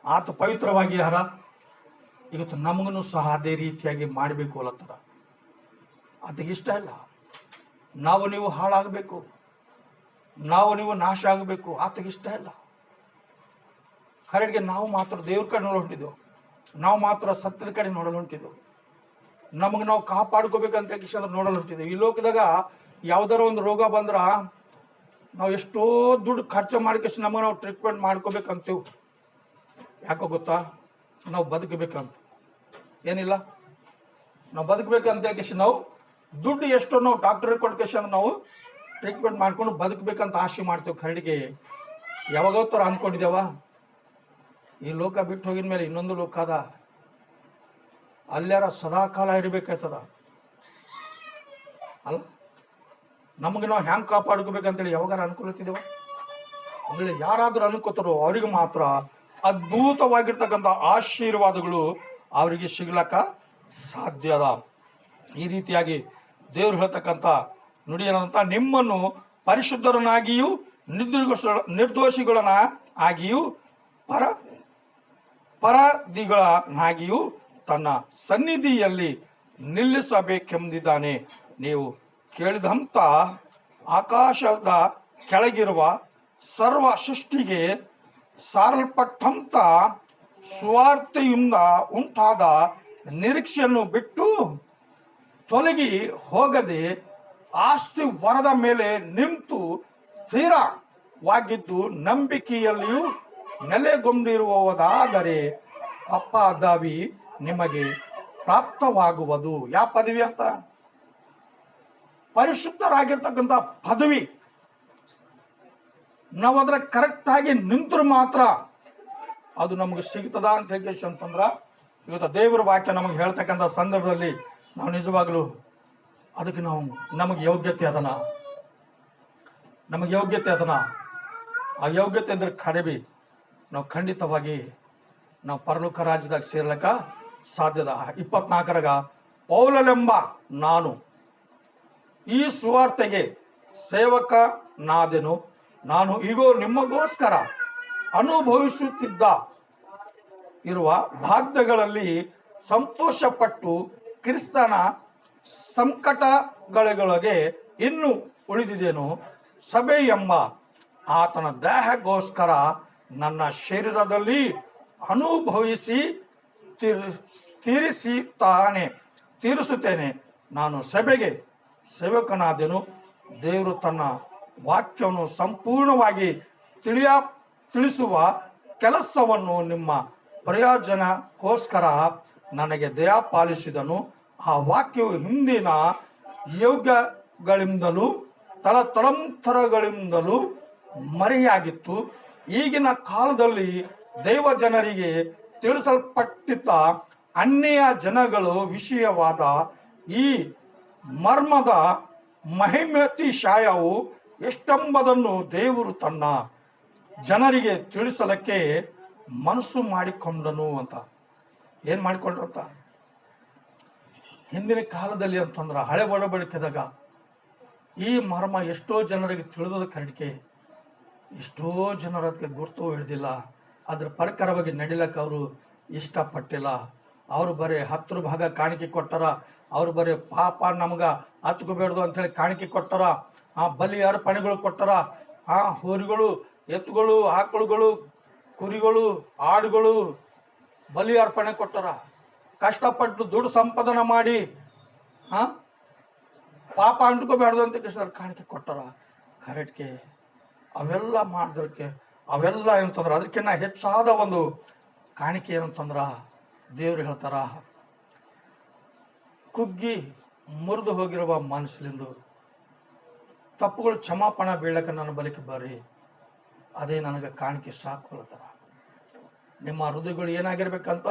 Speaker 1: ಆತ ಪವಿತ್ರವಾಗ್ಯಾರ. ಇವತ್ತು ನಮಗೂ ಸಹ ಅದೇ ರೀತಿಯಾಗಿ ಮಾಡಬೇಕು ಅಲ್ಲತ್ತರ. ಆತಗೆ ಇಷ್ಟ ಇಲ್ಲ ನಾವು ನೀವು ಹಾಳಾಗಬೇಕು, ನಾವು ನೀವು ನಾಶ ಆಗಬೇಕು. ಆತಗೆ ಇಷ್ಟ ಇಲ್ಲ. ಕರೆಗೆ ನಾವು ಮಾತ್ರ ದೇವ್ರ ಕಡೆ ನೋಡಲು ಹೊಂಟಿದ್ದೆವು, ನಾವು ಮಾತ್ರ ಸತ್ಯದ ಕಡೆ ನೋಡಲು ಹೊಂಟಿದ್ದೆವು. ನಮಗೆ ನಾವು ಕಾಪಾಡ್ಕೋಬೇಕಂತ ನೋಡಲು ಹೊಂಟಿದ್ದೆವು. ಈ ಲೋಕದಾಗ ಯಾವ್ದಾರ ಒಂದು ರೋಗ ಬಂದ್ರ ನಾವು ಎಷ್ಟೋ ದುಡ್ಡು ಖರ್ಚು ಮಾಡ್ಕೇಸಿ ನಮಗೆ ನಾವು ಟ್ರೀಟ್ಮೆಂಟ್ ಮಾಡ್ಕೋಬೇಕಂತೀವಿ. ಯಾಕೋ ಗೊತ್ತಾ? ನಾವು ಬದುಕಬೇಕಂತ. ಏನಿಲ್ಲ, ನಾವು ಬದುಕಬೇಕಂತ ಹೇಳಿ ನಾವು ದುಡ್ಡು ಎಷ್ಟೋ ನಾವು ಡಾಕ್ಟರ್ ಕೊಟ್ಕೇಸಿ ನಾವು ಟ್ರೀಟ್ಮೆಂಟ್ ಮಾಡ್ಕೊಂಡು ಬದುಕಬೇಕಂತ ಆಸೆ ಮಾಡ್ತೇವೆ. ಕರಡಿಗೆ ಯಾವಾಗತ್ತರ ಅಂದ್ಕೊಂಡಿದ್ದೇವ? ಈ ಲೋಕ ಬಿಟ್ಟು ಹೋಗಿದ ಮೇಲೆ ಇನ್ನೊಂದು ಲೋಕ ಅದ, ಅಲ್ಲಾರ ಸದಾಕಾಲ ಇರಬೇಕಾಯ್ತದ ಅಲ್ಲ. ನಮಗೆ ನಾವು ಹ್ಯಾಂಗ್ ಕಾಪಾಡ್ಕೋಬೇಕಂತೇಳಿ ಯಾವಾಗಾರ ಅನ್ಕೊಳ್ತಿದ್ದೇವ? ಅಂದ್ರೆ ಯಾರಾದ್ರೂ ಅನ್ಕೋತಾರೋ ಅವ್ರಿಗೆ ಮಾತ್ರ ಅದ್ಭುತವಾಗಿರ್ತಕ್ಕಂಥ ಆಶೀರ್ವಾದಗಳು ಅವರಿಗೆ ಸಿಗ್ಲಕ್ಕ ಸಾಧ್ಯ ಅದ. ಈ ರೀತಿಯಾಗಿ ದೇವ್ರು ಹೇಳ್ತಕ್ಕಂಥ ನುಡಿ ಏನಂತ, ನಿಮ್ಮನ್ನು ಪರಿಶುದ್ಧರನ್ನಾಗಿಯೂ ನಿರ್ದೋಷಿಗಳನ್ನ ಆಗಿಯೂ ಪರಾಧಿಗಳನ್ನಾಗಿಯೂ ತನ್ನ ಸನ್ನಿಧಿಯಲ್ಲಿ ನಿಲ್ಲಿಸಬೇಕೆಂದಿದ್ದಾನೆ. ನೀವು ಕೇಳಿದಂಥ ಆಕಾಶದ ಕೆಳಗಿರುವ ಸರ್ವ ಸೃಷ್ಟಿಗೆ ಸಾರಲ್ಪಟ್ಟಂತ ಸ್ವಾರ್ಥೆಯಿಂದ ಉಂಟಾದ ನಿರೀಕ್ಷೆಯನ್ನು ಬಿಟ್ಟು ತೊಲಗಿ ಹೋಗದೆ ಆಸ್ತಿ ವರದ ಮೇಲೆ ನಿಂತು ಸ್ಥಿರವಾಗಿದ್ದು ನಂಬಿಕೆಯಲ್ಲಿಯೂ ನೆಲೆಗೊಂಡಿರುವುದಾದರೆ ಪದವಿ ನಿಮಗೆ ಪ್ರಾಪ್ತವಾಗುವುದು. ಯಾವ ಪದವಿ ಅಂತ? ಪರಿಶುದ್ಧರಾಗಿರ್ತಕ್ಕಂಥ ಪದವಿ. ನಾವು ಅದರ ಕರೆಕ್ಟ್ ಆಗಿ ನಿಂತರು ಮಾತ್ರ ಅದು ನಮಗೆ ಸಿಗ್ತದ ಅಂತ ಹೇಳಿ ಅಂತಂದ್ರ, ಇವತ್ತು ದೇವರ ವಾಕ್ಯ ನಮಗೆ ಹೇಳ್ತಕ್ಕಂಥ ಸಂದರ್ಭದಲ್ಲಿ ನಾವು ನಿಜವಾಗ್ಲೂ ಅದಕ್ಕೆ ನಮಗೆ ಯೋಗ್ಯತೆ ಅದನ, ನಮಗೆ ಯೋಗ್ಯತೆ ಅದನ. ಆ ಯೋಗ್ಯತೆ ಅಂದ್ರೆ ಕಡಿಮೆ ನಾವು ಖಂಡಿತವಾಗಿ ನಾವು ಪರಲೋಕ ರಾಜ್ಯದಾಗ ಸೇರ್ಲಕ್ಕ ಸಾಧ್ಯದ. 24 ಪೌಲನೆಂಬ ನಾನು ಈ ಸುವಾರ್ತೆಗೆ ಸೇವಕನಾದೆನು. ನಾನು ಈಗೋ ನಿಮಗೋಸ್ಕರ ಅನುಭವಿಸುತ್ತಿದ್ದ ಇರುವ ಬಾಧ್ಯಗಳಲ್ಲಿ ಸಂತೋಷಪಟ್ಟು ಕ್ರಿಸ್ತನ ಸಂಕಟಗಳೊಳಗೆ ಇನ್ನೂ ಉಳಿದಿದ್ದೇನು. ಸಭೆ ಎಂಬ ಆತನ ದೇಹಗೋಸ್ಕರ ನನ್ನ ಶರೀರದಲ್ಲಿ ಅನುಭವಿಸಿ ತೀರಿಸುತ್ತೇನೆ. ನಾನು ಸಭೆಗೆ ಸೇವಕನಾದೆನು. ದೇವರು ತನ್ನ ವಾಕ್ಯವನ್ನು ಸಂಪೂರ್ಣವಾಗಿ ತಿಳಿಸುವ ಕೆಲಸವನ್ನು ನಿಮ್ಮ ಪ್ರಯೋಜನಕ್ಕೋಸ್ಕರ ನನಗೆ ದಯಪಾಲಿಸಿದನು. ಆ ವಾಕ್ಯವು ಹಿಂದಿನ ಯೋಗ್ಯಗಳಿಂದಲೂ ತಲತಲಾಂತರಗಳಿಂದಲೂ ಮರೆಯಾಗಿತ್ತು. ಈಗಿನ ಕಾಲದಲ್ಲಿ ದೈವ ಜನರಿಗೆ ತಿಳಿಸಲ್ಪಟ್ಟಿದ್ದ ಅನ್ಯ ಜನಗಳು ವಿಷಯವಾದ ಈ ಮರ್ಮದ ಮಹಿಮತಿಶಯವು ಎಷ್ಟೆಂಬುದನ್ನು ದೇವರು ತನ್ನ ಜನರಿಗೆ ತಿಳಿಸಲಕ್ಕೆ ಮನಸ್ಸು ಮಾಡಿಕೊಂಡನು ಅಂತ. ಏನ್ ಮಾಡಿಕೊಂಡ್ರಂತ? ಹಿಂದಿನ ಕಾಲದಲ್ಲಿ ಅಂತಂದ್ರ ಹಳೆ ಒಡಂಬಡಿಕೆದಾಗ ಈ ಮರ್ಮ ಎಷ್ಟೋ ಜನರಿಗೆ ತಿಳಿದ ಕರಡಿಕೆ, ಎಷ್ಟೋ ಜನರ ಅದಕ್ಕೆ ಗುರುತು ಹಿಡಿದಿಲ್ಲ, ಅದ್ರ ಪ್ರಕಾರವಾಗಿ ನಡಿಲಕ್ಕೆ ಅವರು ಇಷ್ಟಪಟ್ಟಿಲ್ಲ. ಅವರು ಬರೀ 10 ಭಾಗ ಕಾಣಿಕೆ ಕೊಟ್ಟಾರ. ಅವ್ರು ಬರೀ ಪಾಪ ನಮ್ಗ ಹತ್ಕೋಬೇಡ್ದು ಅಂತ ಹೇಳಿ ಕಾಣಿಕೆ ಕೊಟ್ಟಾರ. ಆ ಬಲಿ ಅರ್ಪಣೆಗಳು ಕೊಟ್ಟಾರ. ಆ ಹೋರಿಗಳು, ಎತ್ತುಗಳು, ಆಕಳುಗಳು, ಕುರಿಗಳು, ಆಡುಗಳು ಬಲಿ ಅರ್ಪಣೆ ಕೊಟ್ಟಾರ. ಕಷ್ಟಪಟ್ಟು ದುಡ್ಡು ಸಂಪಾದನ ಮಾಡಿ ಪಾಪ ಅಂಟ್ಕೋಬೇಡ್ದು ಅಂತ ಸರ್ ಕಾಣಿಕೆ ಕೊಟ್ಟಾರ. ಕರೆಕ್ಟ್ಗೆ ಅವೆಲ್ಲ ಮಾಡೋದಕ್ಕೆ ಅವೆಲ್ಲ ಏನಂತಂದ್ರ ಅದಕ್ಕಿಂತ ಹೆಚ್ಚಾದ ಒಂದು ಕಾಣಿಕೆ ಏನಂತಂದ್ರ ದೇವ್ರು ಹೇಳ್ತಾರ, ಕುಗ್ಗಿ ಮುರಿದು ಹೋಗಿರುವ ಮನಸ್ಸಿನಿಂದ ತಪ್ಪುಗಳು ಕ್ಷಮಾಪಣ ಬೀಳಕ್ಕೆ ನನ್ನ ಬಲಿಕೆ ಬರ್ರಿ. ಅದೇ ನನಗೆ ಕಾಣಿಕೆ ಸಾಕೊಳ್ತಾರ. ನಿಮ್ಮ ಹೃದಯಗಳು ಏನಾಗಿರ್ಬೇಕಂತ?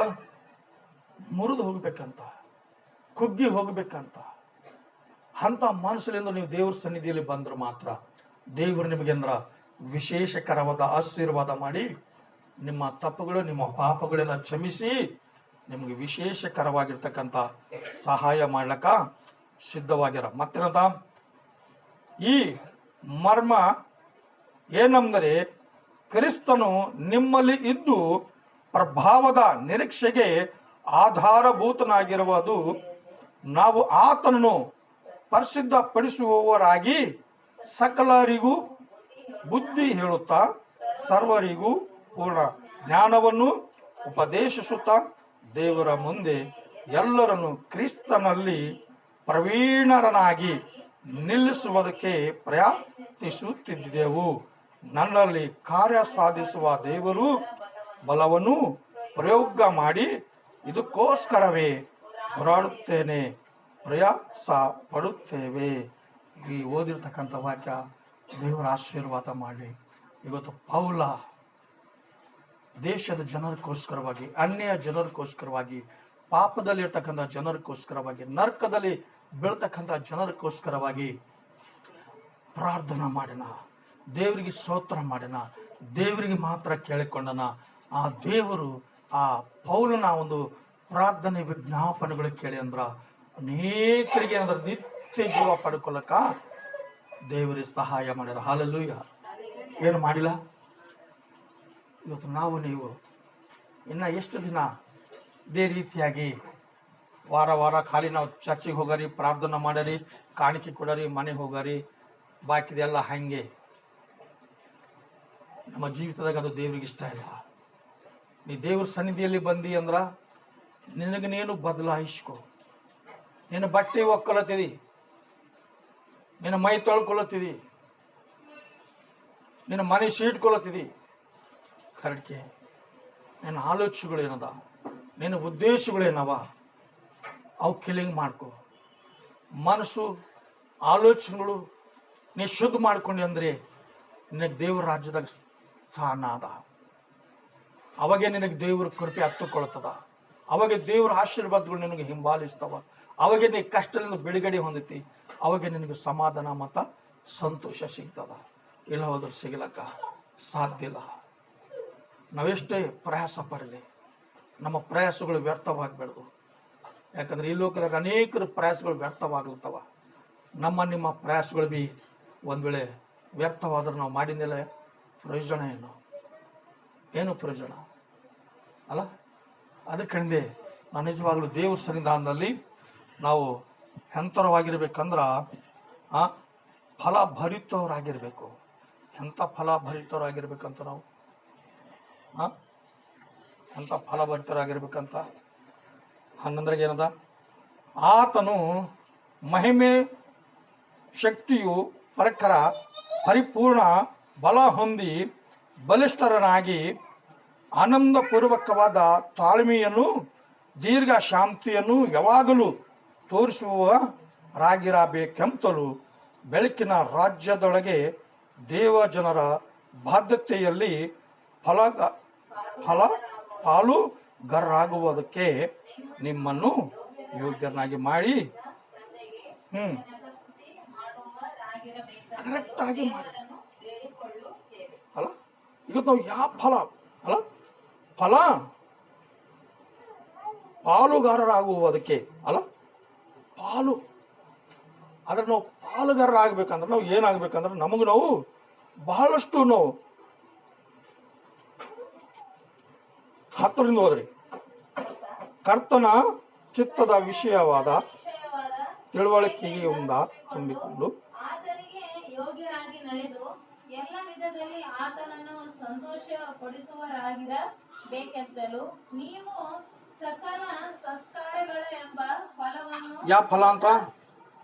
Speaker 1: ಮುರಿದು ಹೋಗ್ಬೇಕಂತ, ಕುಗ್ಗಿ ಹೋಗ್ಬೇಕಂತ. ಅಂತ ಮನಸ್ಸಿನಿಂದ ನೀವು ದೇವ್ರ ಸನ್ನಿಧಿಯಲ್ಲಿ ಬಂದ್ರೆ ಮಾತ್ರ ದೇವರು ನಿಮಗೆ ಅಂದ್ರ ವಿಶೇಷಕರವಾದ ಆಶೀರ್ವಾದ ಮಾಡಿ ನಿಮ್ಮ ತಪ್ಪುಗಳು, ನಿಮ್ಮ ಪಾಪಗಳೆಲ್ಲ ಕ್ಷಮಿಸಿ ನಿಮಗೆ ವಿಶೇಷಕರವಾಗಿರ್ತಕ್ಕಂಥ ಸಹಾಯ ಮಾಡ್ಲಕ್ಕ ಸಿದ್ಧವಾಗಿರ. ಮತ್ತೇನಂತ? ಈ ಮರ್ಮ ಏನಂದರೆ, ಕ್ರಿಸ್ತನು ನಿಮ್ಮಲ್ಲಿ ಇದ್ದು ಪ್ರಭಾವದ ನಿರೀಕ್ಷೆಗೆ ಆಧಾರಭೂತನಾಗಿರುವುದು ನಾವು ಆತನನ್ನು ಪರಿಶುದ್ಧಪಡಿಸುವವರಾಗಿ ಸಕಲರಿಗೂ ಬುದ್ಧಿ ಹೇಳುತ್ತಾ ಸರ್ವರಿಗೂ ಪೂರ್ಣ ಜ್ಞಾನವನ್ನು ಉಪದೇಶಿಸುತ್ತಾ ದೇವರ ಮುಂದೆ ಎಲ್ಲರನ್ನು ಕ್ರಿಸ್ತನಲ್ಲಿ ಪ್ರವೀಣರನ್ನಾಗಿ ನಿಲ್ಲಿಸುವುದಕ್ಕೆ ಪ್ರಯತ್ನಿಸುತ್ತಿದ್ದೆವು. ನನ್ನಲ್ಲಿ ಕಾರ್ಯ ಸಾಧಿಸುವ ದೇವರು ಬಲವನ್ನು ಪ್ರಯೋಗ ಮಾಡಿ ಇದಕ್ಕೋಸ್ಕರವೇ ಹೋರಾಡುತ್ತೇನೆ, ಪ್ರಯಾಸ ಪಡುತ್ತೇವೆ. ಈ ಓದಿರ್ತಕ್ಕಂಥ ವಾಕ್ಯ ದೇವರ ಆಶೀರ್ವಾದ ಮಾಡಿ. ಇವತ್ತು ಪೌಲ ದೇಶದ ಜನರಿಗೋಸ್ಕರವಾಗಿ, ಅನ್ಯ ಜನರಿಗೋಸ್ಕರವಾಗಿ, ಪಾಪದಲ್ಲಿ ಇರ್ತಕ್ಕಂಥ ಜನರಿಗೋಸ್ಕರವಾಗಿ, ನರ್ಕದಲ್ಲಿ ಬೀಳ್ತಕ್ಕಂಥ ಜನರಿಗೋಸ್ಕರವಾಗಿ ಪ್ರಾರ್ಥನಾ ಮಾಡಿನ, ದೇವರಿಗೆ ಸ್ತೋತ್ರ ಮಾಡಿನ, ದೇವರಿಗೆ ಮಾತ್ರ ಕೇಳಿಕೊಂಡನ. ಆ ದೇವರು ಆ ಪೌಲನ ಒಂದು ಪ್ರಾರ್ಥನೆ ವಿಜ್ಞಾಪನೆಗಳು ಕೇಳಿ ಅಂದ್ರ ಅನೇಕರಿಗೆ ಏನಾದ್ರ ನಿತ್ಯ ಜೀವ ಪಡ್ಕೊಳ್ಳಕ ದೇವರಿಗೆ ಸಹಾಯ ಮಾಡ್ಯಾರ. ಹಲ್ಲೆಲೂಯಾ. ಏನು ಮಾಡಿಲ್ಲ? ಇವತ್ತು ನಾವು ನೀವು ಇನ್ನ ಎಷ್ಟು ದಿನ ಇದೇ ರೀತಿಯಾಗಿ ವಾರ ವಾರ ಖಾಲಿ ನಾವು ಚರ್ಚಿಗೆ ಹೋಗಾರಿ, ಪ್ರಾರ್ಥನೆ ಮಾಡರಿ, ಕಾಣಿಕೆ ಕೊಡರಿ, ಮನೆಗೆ ಹೋಗಾರಿ, ಬಾಕಿದೆಲ್ಲ ಹಂಗೆ ನಮ್ಮ ಜೀವಿತದಾಗ ಅದು ದೇವ್ರಿಗೆ ಇಷ್ಟ ಇಲ್ಲ. ನೀ ದೇವ್ರ ಸನ್ನಿಧಿಯಲ್ಲಿ ಬಂದಿ ಅಂದ್ರ ನಿನಗೆ ನೀನು ಬದಲಾಯಿಸ್ಕೊ. ನಿನ್ನ ಬಟ್ಟೆ ಒಕ್ಕೊಳತಿದಿ, ನಿನ್ನ ಮೈ ತೊಳ್ಕೊಳತಿದಿ, ನಿನ್ನ ಮನೆ ಸೀಟ್ಕೊಳತಿದಿ, ಕರಡಿಕೆ ನಿನ್ನ ಆಲೋಚನೆಗಳು ಏನದ, ನಿನ್ನ ಉದ್ದೇಶಗಳೇನವ, ಅವು ಕಿಲಿಂಗ್ ಮಾಡ್ಕೊ. ಮನಸ್ಸು ಆಲೋಚನೆಗಳು ನೀ ಶುದ್ಧ ಮಾಡ್ಕೊಂಡಿ ಅಂದ್ರೆ ನಿನಗೆ ದೇವ್ರ ರಾಜ್ಯದಾಗ ಸ್ಥಾನ ಅದ. ಅವಾಗೆ ನಿನಗೆ ದೇವ್ರ ಕೃಪೆ ಹತ್ತುಕೊಳ್ತದ. ಅವಾಗೆ ದೇವ್ರ ಆಶೀರ್ವಾದಗಳು ನಿನಗೆ ಹಿಂಬಾಲಿಸ್ತಾವ. ಅವಾಗೆ ನೀ ಕಷ್ಟದಿಂದ ಬಿಡುಗಡೆ ಹೊಂದತಿ. ಅವಾಗೆ ನಿನಗೆ ಸಮಾಧಾನ ಮತ್ತು ಸಂತೋಷ ಸಿಗ್ತದ. ಇಲ್ಲ ಹೋದ್ರೆ ಸಿಗಲಕ್ಕ ಸಾಧ್ಯ ಇಲ್ಲ. ನಾವೆಷ್ಟೇ ಪ್ರಯಾಸ ಪಡಲಿ, ನಮ್ಮ ಪ್ರಯಾಸಗಳು ವ್ಯರ್ಥವಾಗಬಾರ್ದು. ಯಾಕಂದ್ರೆ ಈ ಲೋಕದಾಗ ಅನೇಕರ ಪ್ರಯಾಸಗಳು ವ್ಯರ್ಥವಾಗ್ಲತ್ತವ. ನಿಮ್ಮ ಪ್ರಯಾಸಗಳು ಬಿ ಒಂದು ವೇಳೆ ವ್ಯರ್ಥವಾದ್ರೆ ನಾವು ಮಾಡಿದ್ಮೇಲೆ ಪ್ರಯೋಜನ ಏನು ಪ್ರಯೋಜನ ಅಲ್ಲ? ಅದಕ್ಕೆ ನಾನು ನಿಜವಾಗ್ಲೂ ದೇವ್ರ ಸನ್ನಿಧಾನದಲ್ಲಿ ನಾವು ಎಂಥರವಾಗಿರ್ಬೇಕಂದ್ರ ಫಲಭರಿತವರಾಗಿರ್ಬೇಕು. ಎಂಥ ಫಲಭರಿತವರಾಗಿರ್ಬೇಕಂತ ನಾವು ಎಂಥ ಫಲಭರಿತರಾಗಿರ್ಬೇಕಂತ 11 ಏನದ? ಆತನು ಮಹಿಮೆ ಶಕ್ತಿಯು ಪರಕರ ಪರಿಪೂರ್ಣ ಬಲ ಹೊಂದಿ ಬಲಿಷ್ಠರನಾಗಿ ಆನಂದಪೂರ್ವಕವಾದ ತಾಳ್ಮೆಯನ್ನು ದೀರ್ಘ ಶಾಂತಿಯನ್ನು ಯಾವಾಗಲೂ ತೋರಿಸುವರಾಗಿರಬೇಕೆಂತಲೂ ಬೆಳಕಿನ ರಾಜ್ಯದೊಳಗೆ ದೇವಜನರ ಬಾಧ್ಯತೆಯಲ್ಲಿ ಪಾಲುಗಾರರಾಗುವುದಕ್ಕೆ ನಿಮ್ಮನ್ನು ಯೋಗ್ಯರನ್ನಾಗಿ ಮಾಡಿ ಕರೆಕ್ಟಾಗಿ ಮಾಡಿ ಅಲ್ಲ. ಇವತ್ತು ನಾವು ಯಾವ ಫಲ ಅಲ್ಲ ಪಾಲುಗಾರರಾಗುವುದಕ್ಕೆ ಅಲ್ಲ, ಆದ್ರೆ ನಾವು ಪಾಲುಗಾರರಾಗಬೇಕಂದ್ರೆ ನಾವು ಏನಾಗಬೇಕಂದ್ರೆ ನಮಗೆ ನಾವು ಬಹಳಷ್ಟು ನಾವು 10ರಿಂದ ಹೋದ್ರಿ ಕರ್ತನ ಚಿತ್ತದ ವಿಷಯವಾದ ತಿಳುವಳಿಕೆಯಿಂದ ತುಂಬಿಕೊಂಡು
Speaker 2: ಯೋಗ್ಯರಾಗಿ ನಡೆದು ಎಲ್ಲ ವಿಧದಲ್ಲಿ ಆತನನ್ನು ಸಂತೋಷಪಡಿಸುವರಾಗಿರಬೇಕೆಂತಲೂ ನೀವು ಸಕಲ ಸಂಸ್ಕಾರಗಳ ಎಂಬ ಫಲವನ್ನು
Speaker 1: ಯಾವ ಫಲ ಅಂತ?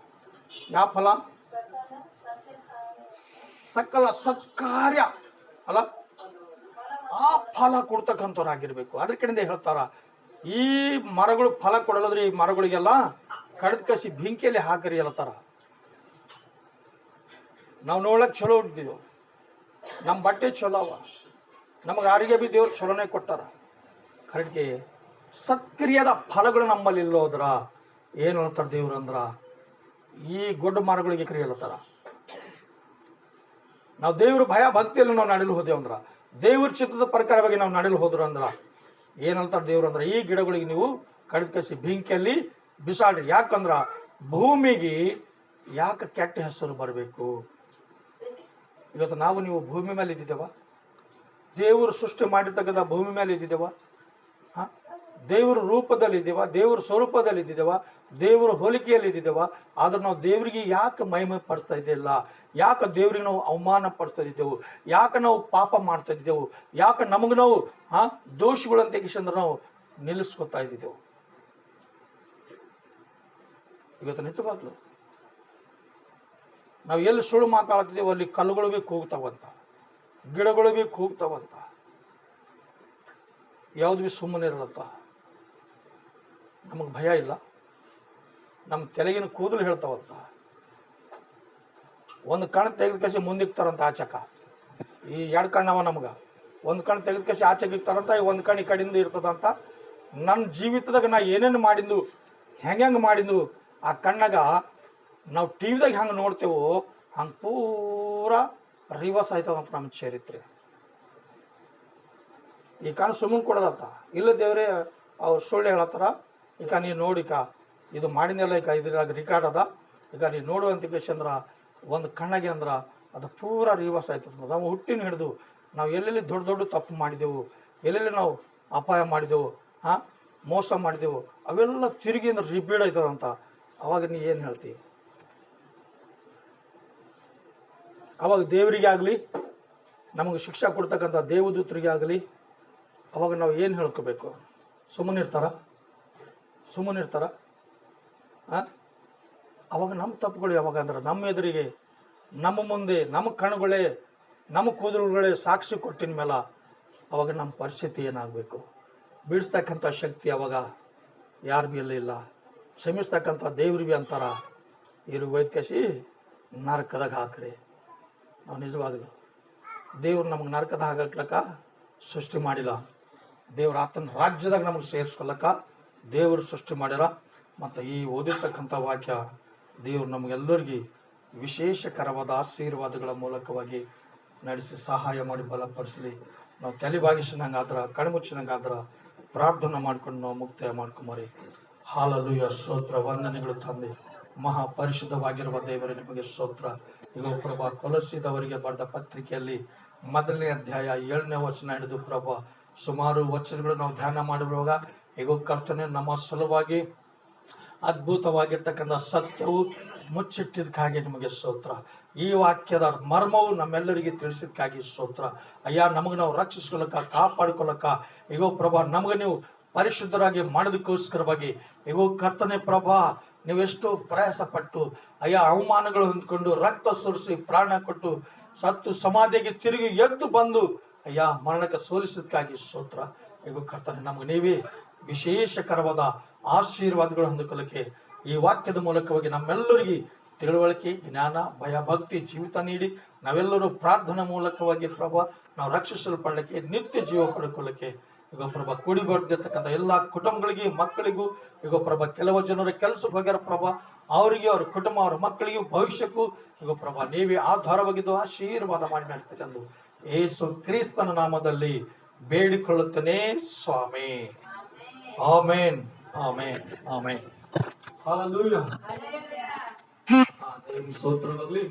Speaker 1: ಯಾವ ಫಲ? ಸಕಲ ಸತ್ಕಾರ್ಯ ಅಲ್ಲ, ಆ ಫಲ ಕೊಡ್ತಕ್ಕಂಥವ್ರಾಗಿರ್ಬೇಕು. ಅದ್ರ ಕಡೆಯಿಂದ ಹೇಳ್ತಾರ, ಈ ಮರಗಳು ಫಲ ಕೊಡಲ್ಲದ್ರೆ ಈ ಮರಗಳಿಗೆಲ್ಲ ಕಡ್ದು ಕಸಿ ಬೆಂಕಿಯಲ್ಲಿ ಹಾಕರಿ ಅಲ್ಲತಾರ. ನಾವು ನೋಡಕ್ ಚಲೋ ಇರ್ತಿದ್ವು, ನಮ್ಮ ಬಟ್ಟೆ ಚಲೋ ಅವ, ನಮಗೆ ಆರೋಗ್ಯ ಬಿ ದೇವ್ರು ಚಲೋನೇ ಕೊಟ್ಟಾರ. ಕರೆಕ್ಟ್ಗೆ ಸತ್ಕ್ರಿಯದ ಫಲಗಳು ನಮ್ಮಲ್ಲಿ ಇಲ್ಲೋದ್ರ ಏನು ಹೇಳ್ತಾರೆ ದೇವ್ರು ಅಂದ್ರ ಈ ಗೊಡ್ಡ ಮರಗಳಿಗೆ ಕ್ರಿಯೆ ಹೇಳ್ತಾರ. ನಾವು ದೇವ್ರ ಭಯ ಭಕ್ತಿಯಲ್ಲಿ ನಾವು ನಡೆಯಲು ಹೋದೇವು ಅಂದ್ರ, ದೇವ್ರ ಚಿತ್ತದ ಪ್ರಕಾರವಾಗಿ ನಾವು ನಡೆಯಲು ಹೋದ್ರು ಅಂದ್ರ ಏನು ಹೇಳ್ತಾರೆ ದೇವ್ರು ಅಂದ್ರೆ ಈ ಗಿಡಗಳಿಗೆ ನೀವು ಕಡಿದು ಬೆಂಕಿಯಲ್ಲಿ ಬಿಸಾಡ್ರಿ. ಯಾಕಂದ್ರ ಭೂಮಿಗೆ ಯಾಕೆ ಕೆಟ್ಟ ಹೆಸರು ಬರಬೇಕು? ಇವತ್ತು ನಾವು ನೀವು ಭೂಮಿ ಮೇಲೆ ಇದ್ದಿದ್ದೇವ, ದೇವರು ಸೃಷ್ಟಿ ಮಾಡಿರ್ತಕ್ಕಂಥ ಭೂಮಿ ಮೇಲೆ ಇದ್ದಿದ್ದೇವ, ದೇವರ ರೂಪದಲ್ಲಿ ಇದ್ದೇವ, ದೇವರ ಸ್ವರೂಪದಲ್ಲಿ ಇದ್ದಿದ್ದೇವ, ದೇವರ ಹೋಲಿಕೆಯಲ್ಲಿ ಇದ್ದಿದ್ದೇವ. ಆದ್ರೆ ನಾವು ದೇವರಿಗೆ ಯಾಕೆ ಮಹಿಮೆ ಪಡಿಸ್ತಾ ಇದ್ದಿಲ್ಲ? ಯಾಕೆ ದೇವ್ರಿಗೆ ನಾವು ಅವಮಾನ ಪಡಿಸ್ತಾ ಇದ್ದೆವು? ಯಾಕೆ ನಾವು ಪಾಪ ಮಾಡ್ತಾ ಇದ್ದೆವು? ಯಾಕೆ ನಮಗೆ ನಾವು ದೋಷಿಗಳಂತ ಕಿಶಂದ್ರೆ ನಾವು ನಿಲ್ಲಿಸ್ಕೊತಾ ಇದ್ದಿದ್ದೆವು? ಇವತ್ತು ನಿಜವಾಗ್ಲು ನಾವು ಎಲ್ಲಿ ಸುಳ್ಳು ಮಾತಾಡ್ತಿದ್ದೇವೆ ಅಲ್ಲಿ ಕಲ್ಲುಗಳು ಬಿ ಕೂಗ್ತಾವಂತ, ಗಿಡಗಳು ಬಿ ಕೂಗ್ತಾವಂತ, ಯಾವ್ದು ಬಿ ಸುಮ್ಮನೆ ಇರಲತ್ತ. ನಮಗೆ ಭಯ ಇಲ್ಲ. ನಮ್ಮ ತೆಲಗಿನ ಕೂದಲು ಹೇಳ್ತಾವಂತ, ಒಂದು ಕಣ್ಣು ತೆಗೆದ ಕಸಿ ಮುಂದಿಕ್ತಾರಂತ ಆಚಕ. ಈ ಎರಡು ಕಣ್ಣವ ನಮ್ಗೆ, ಒಂದು ಕಣ್ಣು ತೆಗೆದ ಕಸಿ ಆಚೆಗೆ ಇಕ್ತಾರಂತ, ಒಂದು ಕಣ್ಣು ಈ ಕಡೆಯಿಂದ ಇರ್ತದಂತ. ನನ್ನ ಜೀವಿತದಾಗ ನಾ ಏನೇನು ಮಾಡಿದ್ದು, ಹೆಂಗೆ ಮಾಡಿದ್ದು, ಆ ಕಣ್ಣಾಗ ನಾವು ಟಿವಿದಾಗ ಹೆಂಗೆ ನೋಡ್ತೇವೋ ಹಂಗೆ ಪೂರಾ ರಿವರ್ಸ್ ಆಯ್ತದಂತ ನಮ್ಮ ಚರಿತ್ರೆ. ಈ ಕಣ್ಣು ಸುಮ್ಮನೆ ಕೊಡೋದತ್ತ ಇಲ್ಲ, ದೇವ್ರೆ ಅವ್ರು ಸುಳ್ಳು ಹೇಳತ್ತಾರ. ಈಗ ನೀನು ನೋಡಿಕ ಇದು ಮಾಡಿದ್ನೆಲ್ಲ ಈಗ ಇದ್ರಾಗ ರಿಕಾರ್ಡ್ ಅದ, ಈಗ ನೀನು ನೋಡುವಂತ ಅಂದ್ರ ಒಂದು ಕಣ್ಣಾಗೆ ಅಂದ್ರೆ ಅದು ಪೂರಾ ರಿವರ್ಸ್ ಆಯ್ತದ. ನಾವು ಹುಟ್ಟಿನ ಹಿಡಿದು ನಾವು ಎಲ್ಲೆಲ್ಲಿ ದೊಡ್ಡ ದೊಡ್ಡ ತಪ್ಪು ಮಾಡಿದೆವು, ಎಲ್ಲೆಲ್ಲಿ ನಾವು ಅಪಾಯ ಮಾಡಿದೆವು, ಮೋಸ ಮಾಡಿದೆವು, ಅವೆಲ್ಲ ತಿರುಗಿ ಅಂದ್ರೆ ರಿಪೀಟ್ ಆಯ್ತದಂತ. ಅವಾಗ ನೀ ಏನು ಹೇಳ್ತಿ? ಅವಾಗ ದೇವರಿಗೆ ಆಗಲಿ, ನಮಗೆ ಶಿಕ್ಷೆ ಕೊಡ್ತಕ್ಕಂಥ ದೇವದೂತರಿಗೆ ಆಗಲಿ, ಅವಾಗ ನಾವು ಏನು ಹೇಳ್ಕೋಬೇಕು? ಸುಮ್ಮನೆ ಇರ್ತಾರ? ಅವಾಗ ನಮ್ಮ ತಪ್ಪುಗಳು ಯಾವಾಗ ಅಂದ್ರೆ ನಮ್ಮ ಎದುರಿಗೆ, ನಮ್ಮ ಮುಂದೆ, ನಮ್ಮ ಕಣ್ಣುಗಳೇ, ನಮ್ಮ ಕೂದಲುಗಳೇ ಸಾಕ್ಷಿ ಕೊಟ್ಟಿನ ಮೇಲೆ ಅವಾಗ ನಮ್ಮ ಪರಿಸ್ಥಿತಿ ಏನಾಗಬೇಕು? ಬಿಡಿಸ್ತಕ್ಕಂಥ ಶಕ್ತಿ ಅವಾಗ ಯಾರ ಬಿ ಇಲ್ಲ. ಕ್ಷಮಿಸ್ತಕ್ಕಂಥ ದೇವ್ರು ಬಿ ಅಂತಾರ ಇರು ವೈದ್ಯಕಸಿ ನರಕದಾಗ ಹಾಕ್ರಿ. ನಾವು ನಿಜವಾಗಲು ದೇವ್ರು ನಮಗೆ ನರಕದಾಗ ಹಾಕಲಕ್ಕ ಸೃಷ್ಟಿ ಮಾಡಿಲ್ಲ. ದೇವ್ರ ಆತನ ರಾಜ್ಯದಾಗ ನಮಗೆ ಸೇರಿಸ್ಕೊಳಕ ದೇವರು ಸೃಷ್ಟಿ ಮಾಡ್ಯಾರ. ಮತ್ತು ಈ ಓದಿರ್ತಕ್ಕಂಥ ವಾಕ್ಯ ದೇವ್ರು ನಮಗೆಲ್ಲರಿಗೂ ವಿಶೇಷಕರವಾದ ಆಶೀರ್ವಾದಗಳ ಮೂಲಕವಾಗಿ ನಡೆಸಿ ಸಹಾಯ ಮಾಡಿ ಬಲಪಡಿಸಲಿ. ನಾವು ತಲೆಬಾಗಿಸಿದಂಗಾದ್ರೆ, ಕಣ್ಮುಚ್ಚಿದಂಗಾದ್ರೆ ಪ್ರಾರ್ಥನೆ ಮಾಡ್ಕೊಂಡು ನಾವು ಮುಕ್ತಾಯ ಮಾಡ್ಕೊಂಬರಿ. ಹಾಲೆಲೂಯ, ಸ್ತೋತ್ರ, ವಂದನೆಗಳು ತಂದೆ. ಮಹಾಪರಿಶುದ್ಧವಾಗಿರುವ ದೇವರೇ ನಿಮಗೆ ಸ್ತೋತ್ರ. ಈಗ ಪ್ರಭಾ ಕೊಲಸಿದವರಿಗೆ ಬರೆದ ಪತ್ರಿಕೆಯಲ್ಲಿ 1ನೇ ಅಧ್ಯಾಯ 7ನೇ ವಚನ ಹಿಡಿದು ಪ್ರಭಾ ಸುಮಾರು ವಚನಗಳು ನಾವು ಧ್ಯಾನ ಮಾಡಿರುವಾಗ ಈಗ ಕರ್ತನೆ ನಮ್ಮ ಸಲುವಾಗಿ ಅದ್ಭುತವಾಗಿರ್ತಕ್ಕಂಥ ಸತ್ಯವು ಮುಚ್ಚಿಟ್ಟಿದ್ದಕ್ಕಾಗಿ ನಿಮಗೆ ಸ್ತೋತ್ರ. ಈ ವಾಕ್ಯದ ಮರ್ಮವು ನಮ್ಮೆಲ್ಲರಿಗೆ ತಿಳಿಸಿದ್ದಕ್ಕಾಗಿ ಸ್ತೋತ್ರ. ಅಯ್ಯ, ನಮಗೆ ನಾವು ರಕ್ಷಿಸ್ಕೊಳಕ, ಕಾಪಾಡ್ಕೊಳಕ ಈಗ ಪ್ರಭಾ ನಮಗೆ ನೀವು ಪರಿಶುದ್ಧರಾಗಿ ಮಾಡೋದಕ್ಕೋಸ್ಕರವಾಗಿ ಈಗ ಕರ್ತನೆ ಪ್ರಭಾ ನೀವೆಷ್ಟು ಪ್ರಯಾಸ ಪಟ್ಟು ಅಯ್ಯ ಅವಮಾನಗಳು ಹೊಂದ್ಕೊಂಡು ರಕ್ತ ಸುರಿಸಿ ಪ್ರಾಣ ಕೊಟ್ಟು ಸತ್ತು ಸಮಾಧಿಗೆ ತಿರುಗಿ ಎದ್ದು ಬಂದು ಅಯ್ಯ ಮರಣಕ್ಕೆ ಸೋಲಿಸೋದಕ್ಕಾಗಿ ಸ್ತೋತ್ರ. ಈಗ ಕರ್ತನೆ ನಮಗೆ ನೀವೇ ವಿಶೇಷಕರವಾದ ಆಶೀರ್ವಾದಗಳು ಹೊಂದಿಕೊಳ್ಳಕ್ಕೆ ಈ ವಾಕ್ಯದ ಮೂಲಕವಾಗಿ ನಮ್ಮೆಲ್ಲರಿಗೆ ತಿಳುವಳಿಕೆ, ಜ್ಞಾನ, ಭಯ, ಭಕ್ತಿ ಜೀವಿತ ನೀಡಿ ನಾವೆಲ್ಲರೂ ಪ್ರಾರ್ಥನಾ ಮೂಲಕವಾಗಿ ಪ್ರಭಾ ನಾವು ರಕ್ಷಿಸಲ್ಪಡಲಿಕ್ಕೆ, ನಿತ್ಯ ಜೀವ ಪಡ್ಕೊಳ್ಳಿಕ್ಕೆ ಈಗ ಪ್ರಭಾ ಕೂಡಿ ಬರ್ದಿರ್ತಕ್ಕಂಥ ಎಲ್ಲ ಕುಟುಂಬಗಳಿಗೆ, ಮಕ್ಕಳಿಗೂ ಈಗ ಪ್ರಭಾ ಕೆಲವು ಜನರ ಕೆಲಸಕ್ಕೆ ಹೋಗ್ಯಾರ ಪ್ರಭಾ, ಅವರಿಗೆ, ಅವ್ರ ಕುಟುಂಬ, ಅವ್ರ ಮಕ್ಕಳಿಗೂ, ಭವಿಷ್ಯಕ್ಕೂ ಈಗ ಪ್ರಭಾ ನೀವೇ ಆಧಾರವಾಗಿದ್ದು ಆಶೀರ್ವಾದ ಮಾಡಿ ನಡೆಸ್ತೀರಿ ಎಂದು ಯೇಸು ಕ್ರಿಸ್ತನ ನಾಮದಲ್ಲಿ ಬೇಡಿಕೊಳ್ಳುತ್ತೇನೆ ಸ್ವಾಮಿ. ಆಮೇನ್, ಆಮೇನ್, ಆಮೇನ್. ಹಾಲೆಲೂಯಾ. ದೇವರ ಸ್ತೋತ್ರವಾಗಲಿ.